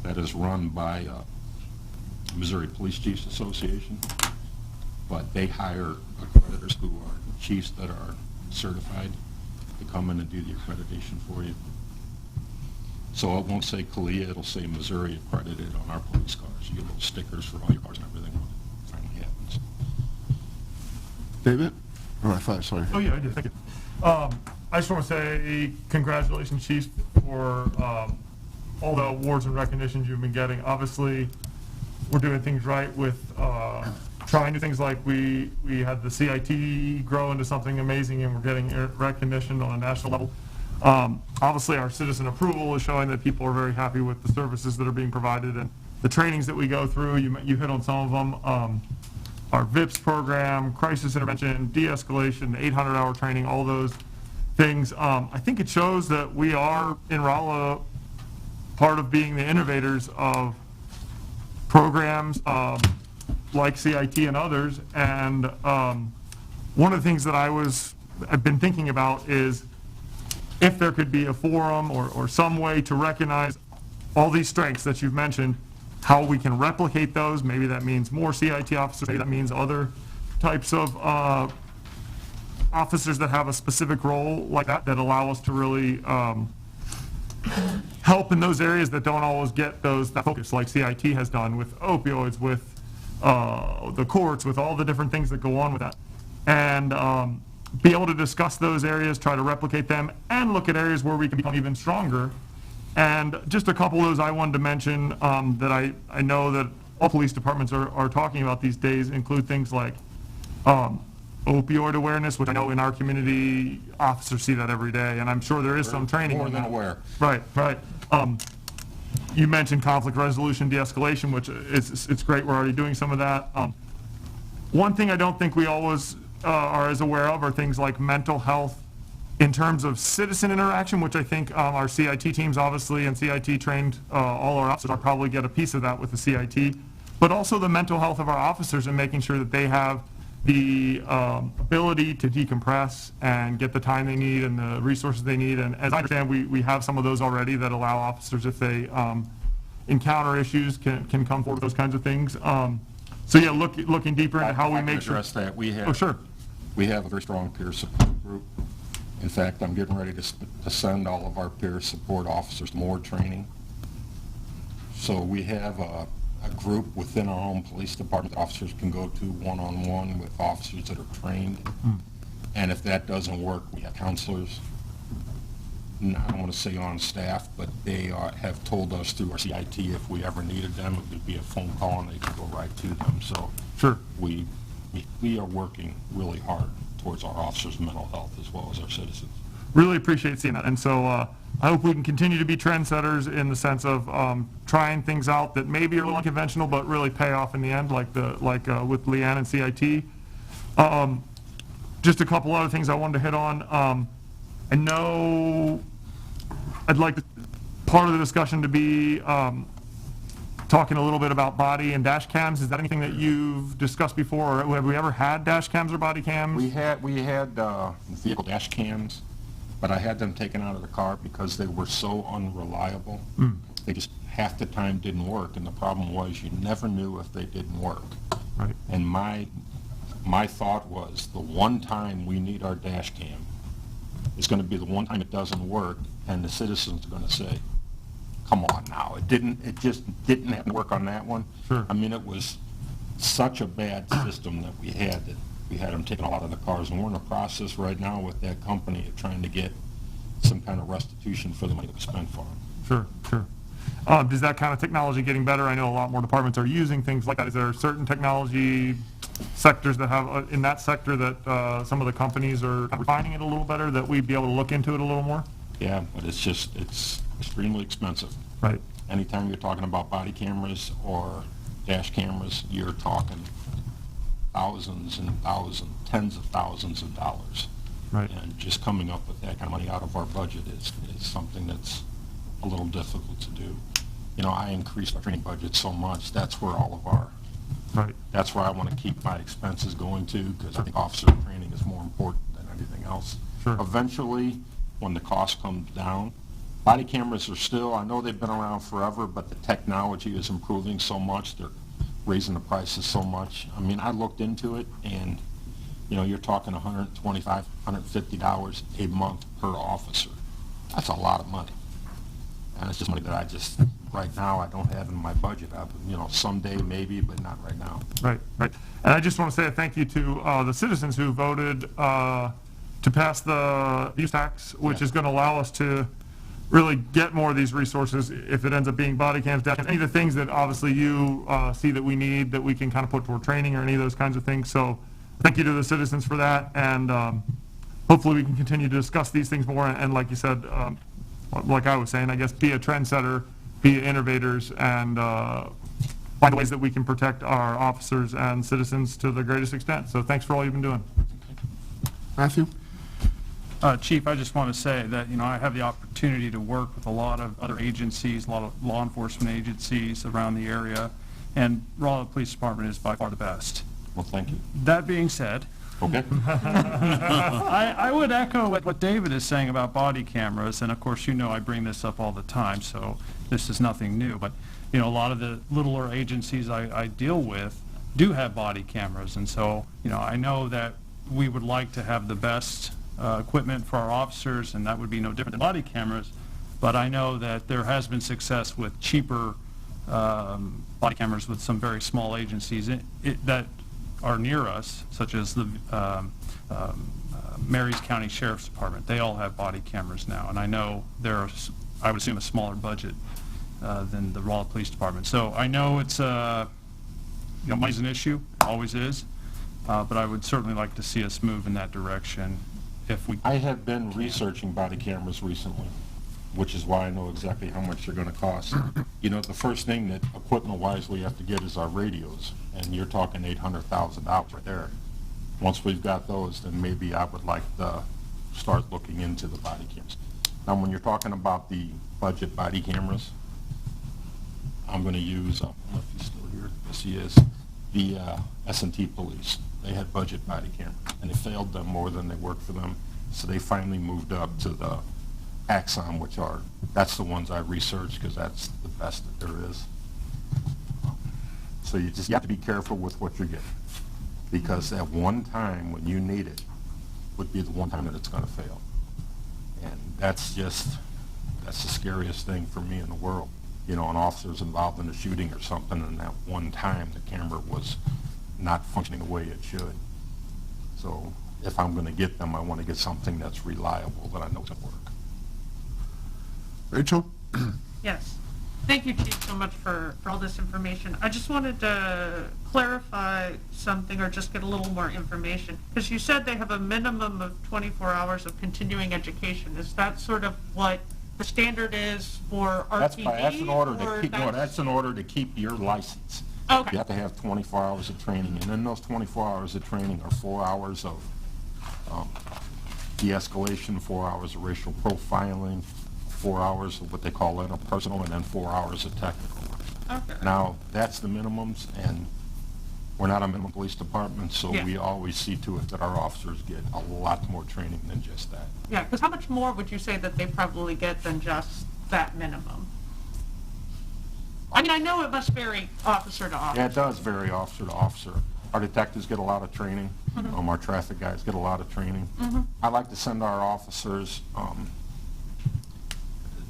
that is run by Missouri Police Chiefs Association, but they hire accreditors who are chiefs that are certified to come in and do the accreditation for you. So it won't say CALIA, it'll say Missouri accredited on our police cars. You get little stickers for all your cars and everything when it finally happens. David? Oh, I thought, sorry. Oh, yeah, I did. Thank you. I just want to say congratulations, Chief, for all the awards and recognitions you've been getting. Obviously, we're doing things right with trying to things like we had the CIT grow into something amazing, and we're getting recognition on a national level. Obviously, our citizen approval is showing that people are very happy with the services that are being provided and the trainings that we go through. You hit on some of them. Our VIPS program, crisis intervention, de-escalation, 800-hour training, all those things. I think it shows that we are, in Rolla, part of being the innovators of programs like CIT and others. And one of the things that I've been thinking about is if there could be a forum or some way to recognize all these strengths that you've mentioned, how we can replicate those. Maybe that means more CIT officers, maybe that means other types of officers that have a specific role like that allow us to really help in those areas that don't always get that focus, like CIT has done with opioids, with the courts, with all the different things that go on with that. And be able to discuss those areas, try to replicate them, and look at areas where we can become even stronger. And just a couple of those I wanted to mention that I know that all police departments are talking about these days include things like opioid awareness, which I know in our community officers see that every day, and I'm sure there is some training. More than aware. Right. You mentioned conflict resolution, de-escalation, which it's great. We're already doing some of that. One thing I don't think we always are as aware of are things like mental health in terms of citizen interaction, which I think our CIT teams obviously and CIT trained all our officers will probably get a piece of that with the CIT, but also the mental health of our officers and making sure that they have the ability to decompress and get the time they need and the resources they need. And as I understand, we have some of those already that allow officers, if they encounter issues, can come forward with those kinds of things. So yeah, looking deeper into how we make sure. Address that. Oh, sure. We have a very strong peer support group. In fact, I'm getting ready to send all of our peer support officers more training So we have a group within our own police department that officers can go to one-on-one with officers that are trained. And if that doesn't work, we have counselors. I don't want to say on staff, but they have told us through our CIT if we ever needed them, it would be a phone call and they could go right to them. So Sure. we are working really hard towards our officers' mental health as well as our citizens. Really appreciate seeing that. And so I hope we can continue to be trendsetters in the sense of trying things out that maybe are a little unconventional but really pay off in the end, like with Leanne and CIT. Just a couple other things I wanted to hit on. I know I'd like part of the discussion to be talking a little bit about body and dash cams. Is that anything that you've discussed before, or have we ever had dash cams or body cams? We had vehicle dash cams, but I had them taken out of the car because they were so unreliable. They just half the time didn't work, and the problem was you never knew if they didn't work. Right. And my thought was the one time we need our dash cam is going to be the one time it doesn't work, and the citizens are going to say, come on now, it just didn't have to work on that one. Sure. I mean, it was such a bad system that we had them taken all out of the cars, and we're in a process right now with that company of trying to get some kind of restitution for the money that we spent for them. Sure, sure. Is that kind of technology getting better? I know a lot more departments are using things like that. Is there certain technology sectors that have, in that sector that some of the companies are refining it a little better, that we'd be able to look into it a little more? Yeah, but it's extremely expensive. Right. Anytime you're talking about body cameras or dash cameras, you're talking thousands and thousands, tens of thousands of dollars. Right. And just coming up with that kind of money out of our budget is something that's a little difficult to do. You know, I increased our training budget so much, that's where all of our, Right. that's where I want to keep my expenses going to, because I think officer training is more important than anything else. Sure. Eventually, when the cost comes down, body cameras are still, I know they've been around forever, but the technology is improving so much, they're raising the prices so much. I mean, I looked into it, and, you know, you're talking $125, $150 a month per officer. That's a lot of money. And it's just money that right now, I don't have in my budget. You know, someday maybe, but not right now. Right, right. And I just want to say a thank you to the citizens who voted to pass the use tax, which is going to allow us to really get more of these resources if it ends up being body cams, dash cams, any of the things that obviously you see that we need, that we can kind of put toward training or any of those kinds of things. So thank you to the citizens for that, and hopefully we can continue to discuss these things more, and like you said, like I was saying, I guess be a trendsetter, be innovators, and find ways that we can protect our officers and citizens to the greatest extent. So thanks for all you've been doing. Matthew? Chief, I just want to say that, you know, I have the opportunity to work with a lot of other agencies, a lot of law enforcement agencies around the area, and Rolla Police Department is by far the best. Well, thank you. That being said, Okay. I would echo what David is saying about body cameras, and of course, you know, I bring this up all the time, so this is nothing new, but, you know, a lot of the littler agencies I deal with do have body cameras, and so, you know, I know that we would like to have the best equipment for our officers, and that would be no different than body cameras, but I know that there has been success with cheaper body cameras with some very small agencies that are near us, such as the Marys County Sheriff's Department. They all have body cameras now, and I know they're, I would assume, a smaller budget than the Rolla Police Department. So I know it's, you know, money's an issue, always is, but I would certainly like to see us move in that direction if we... I have been researching body cameras recently, which is why I know exactly how much they're going to cost. You know, the first thing that equipment-wise we have to get is our radios, and you're talking $800,000 right there. Once we've got those, then maybe I would like to start looking into the body cams. Now, when you're talking about the budget body cameras, I'm going to use, I don't know if he's still here, yes he is, the S&T police. They had budget body cameras, and it failed them more than they worked for them, so they finally moved up to the Axon, which are, that's the ones I researched because that's the best that there is. So you have to be careful with what you're getting, because at one time when you need it would be the one time that it's going to fail. And that's the scariest thing for me in the world. an officer's involved in a shooting or something, and that one time the camera was not functioning the way it should. So if I'm going to get them, I want to get something that's reliable, that I know can work. Rachel? Yes. Thank you, Chief, so much for all this information. I just wanted to clarify something or just get a little more information. Because you said they have a minimum of 24 hours of continuing education. Is that sort of what the standard is for RTD? That's in order to or keep, no, that's in order to keep your license. Okay. You have to have 24 hours of training, and in those 24 hours of training are 4 hours of de-escalation, 4 hours of racial profiling, 4 hours of what they call interpersonal, and then 4 hours of technical. Okay. Now, that's the minimums, and we're not a minimum police department, so Yeah. we always see to it that our officers get a lot more training than just that. Yeah, because how much more would you say that they probably get than just that minimum? I mean, I know it must vary officer to officer. Yeah, it does vary officer to officer. Our detectives get a lot of training. Our traffic guys get a lot of training. I like to send our officers,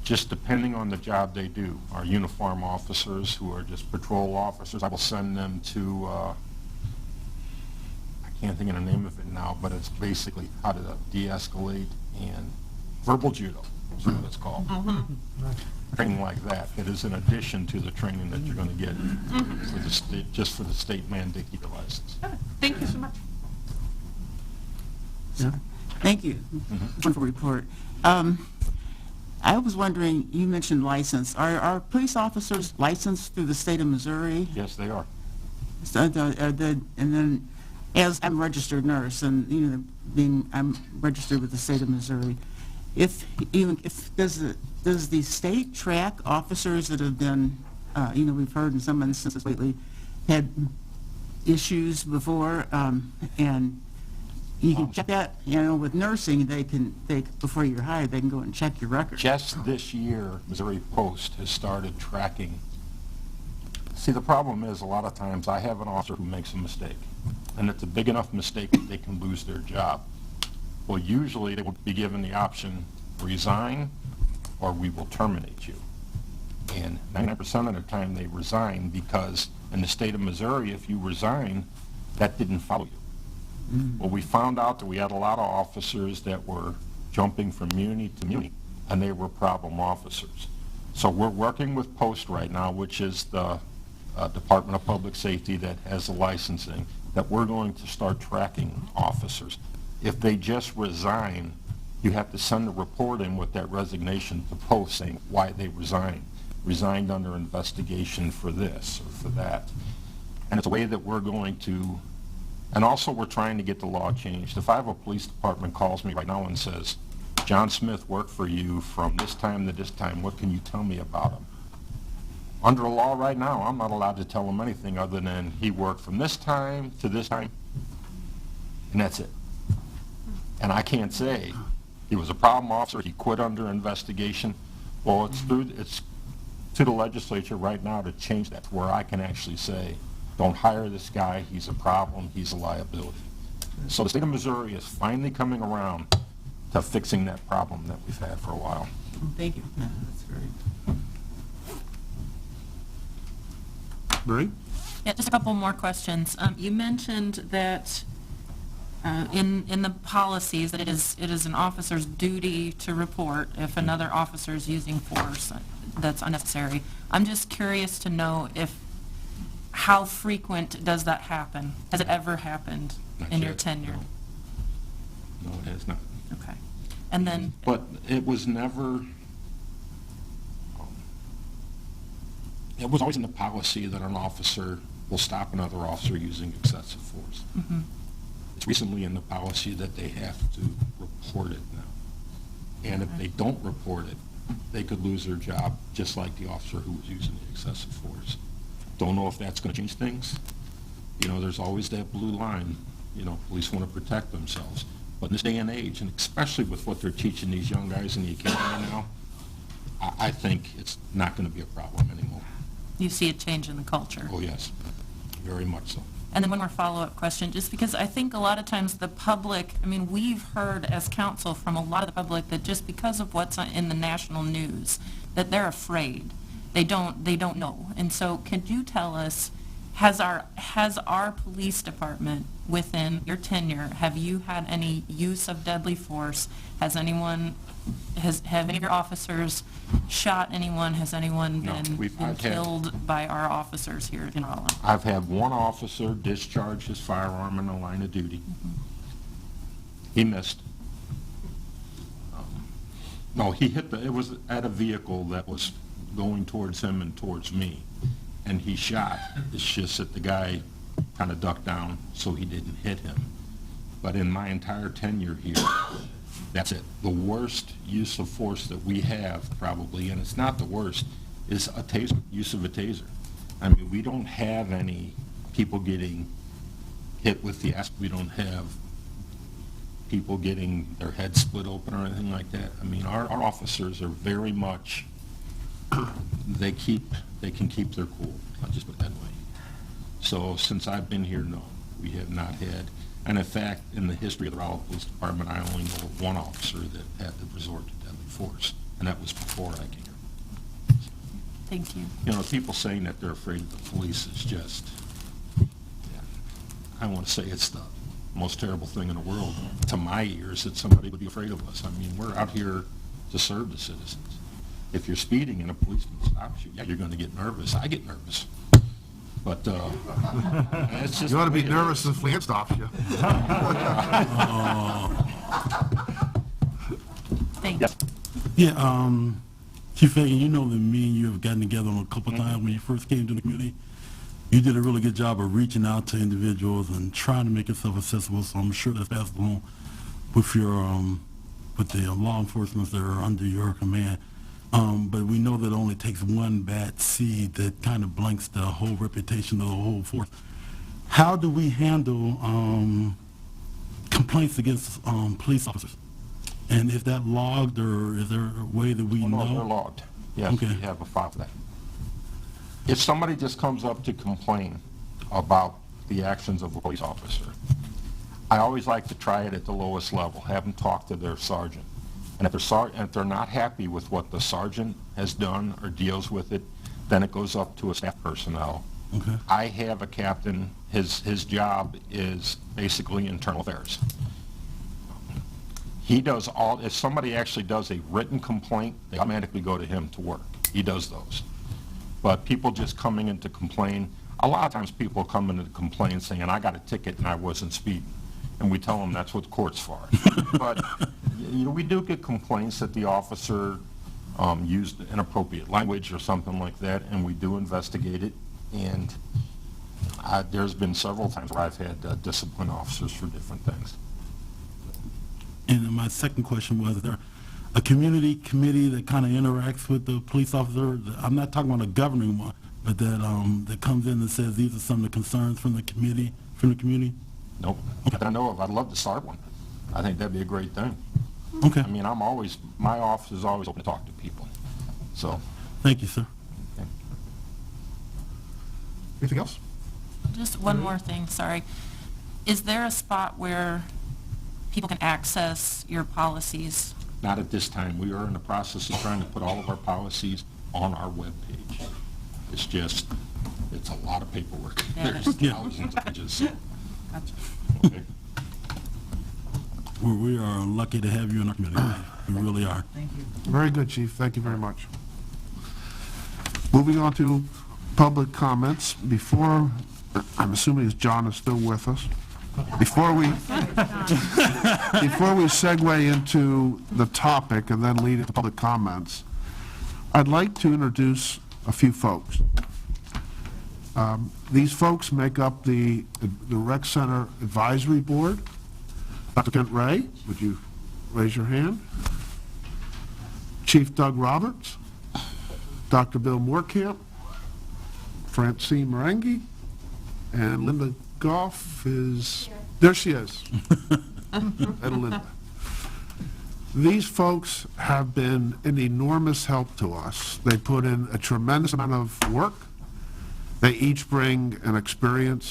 just depending on the job they do, our uniform officers who are just patrol officers, I will send them to, I can't think of the name of it now, but it's basically how to de-escalate and verbal judo is what it's called. Training like that. It is in addition to the training that you're going to get for the state, just for the state mandated license. Thank you so much. Thank you. Wonderful report. I was wondering, you mentioned license. Are police officers licensed through the state of Missouri? Yes, they are. So and then, as I'm a registered nurse, and I'm registered with the state of Missouri, does the state track officers that have been, we've heard in some instances lately, had issues before, and you can check that, with nursing, before you're hired, they can go and check your record. Just this year, Missouri Post has started tracking. See, the problem is a lot of times I have an officer who makes a mistake, and it's a big enough mistake that they can lose their job. Well, usually they will be given the option, resign, or we will terminate you. And 99% of the time they resign because in the state of Missouri, if you resign, that didn't follow you. Well, we found out that we had a lot of officers that were jumping from muni to muni, and they were problem officers. So we're working with Post right now, which is the Department of Public Safety that has the licensing, that we're going to start tracking officers. If they just resign, you have to send a report in with that resignation to Post saying why they resigned under investigation for this or for that. And it's a way that we're going to, and also we're trying to get the law changed. If I have a police department calls me right now and says, John Smith worked for you from this time to this time, what can you tell me about him? Under the law right now, I'm not allowed to tell him anything other than he worked from this time to this time, and that's it. And I can't say he was a problem officer, he quit under investigation. Well, it's to the legislature right now to change that, to where I can actually say, don't hire this guy, he's a problem, he's a liability. So the state of Missouri is finally coming around to fixing that problem that we've had for a while. Thank you. Yeah, that's great. Marie? Yeah, just a couple more questions. You mentioned that in the policies that it is an officer's duty to report if another officer is using force that's unnecessary. I'm just curious to know how frequent does that happen? Has it ever happened in your tenure? No, it has not. Okay. And then... But it was never, it was always in the policy that an officer will stop another officer using excessive force. It's recently in the policy that they have to report it now. And if they don't report it, they could lose their job, just like the officer who was using the excessive force. Don't know if that's going to change things. There's always that blue line. Police want to protect themselves. But in this day and age, and especially with what they're teaching these young guys in the academy now, I think it's not going to be a problem anymore. You see a change in the culture. Oh, yes. Very much so. And then one more follow-up question, just because I think a lot of times the public, we've heard as counsel from a lot of the public that just because of what's in the national news, that they're afraid. they don't know. And so could you tell us, has our police department within your tenure, have you had any use of deadly force? Have any of your officers shot anyone? Has anyone No, been killed by our officers here in Rolla? I've had one officer discharge his firearm in the line of duty. He missed. No, he hit it was at a vehicle that was going towards him and towards me, and he shot. It's just that the guy kind of ducked down so he didn't hit him. But in my entire tenure here, that's it. The worst use of force that we have probably, and it's not the worst, is a taser, use of a taser. I mean, we don't have any people getting hit with the ass. We don't have people getting their heads split open or anything like that. I mean, our officers are very much, they can keep their cool. I'll just put it that way. So since I've been here, no, we have not had. And in fact, in the history of the Rolla Police Department, I only know of one officer that had to resort to deadly force, and that was before I came here. Thank you. You know, people saying that they're afraid of the police is just, yeah, I want to say it's the most terrible thing in the world, to my ears, that somebody would be afraid of us. I mean, we're out here to serve the citizens. If you're speeding and a policeman stops you, yeah, you're going to get nervous. I get nervous. But it's just... You ought to be nervous if Lance stops you. Thank you. Yes. Yeah, Chief Fagan, you know that me and you have gotten together on a couple of times when you first came to the community. You did a really good job of reaching out to individuals and trying to make yourself accessible, so I'm sure that's passed along with your, with the law enforcement that are under your command. But we know that it only takes one bad seed that kind of blanks the whole reputation of the whole force. How do we handle complaints against police officers? And is that logged, or is there a way that we know? No, they're logged. Yes, Okay. we have a file for that. If somebody just comes up to complain about the actions of a police officer, I always like to try it at the lowest level, have them talk to their sergeant. And if they're not happy with what the sergeant has done or deals with it, then it goes up to a staff personnel. Okay. I have a captain, his job is basically internal affairs. He does all, if somebody actually does a written complaint, they automatically go to him to work. He does those. But people just coming in to complain, a lot of times people come in to complain saying, I got a ticket and I wasn't speeding. And we tell them that's what the court's for. But you know, we do get complaints that the officer used inappropriate language or something like that, and we do investigate it. And there's been several times where I've had discipline officers for different things. And my second question was, is there a community committee that kind of interacts with the police officer? I'm not talking about a governing one, but that comes in and says these are some of the concerns from the committee, from the community? Nope. That I know of. I'd love to start one. I think that'd be a great thing. Okay. I mean, my office is always open to talk to people. So. Thank you, sir. Yeah. Anything else? Just one more thing, sorry. Is there a spot where people can access your policies? Not at this time. We are in the process of trying to put all of our policies on our webpage. It's just, it's a lot of paperwork. Yeah, There's it is. thousands of pages. So, Gotcha. okay. We are lucky to have you in our community. We really are. Very good, Chief. Thank you very much. Moving on to public comments. Before, I'm assuming John is still with us. Before we segue into the topic and then lead into public comments, I'd like to introduce a few folks. These folks make up the Rec Center Advisory Board. Dr. Kent Ray, would you raise your hand? Chief Doug Roberts, Dr. Bill Moorcamp, Francine Marangi, and Linda Goff is, there she is. And Linda. These folks have been an enormous help to us. They put in a tremendous amount of work. They each bring an experience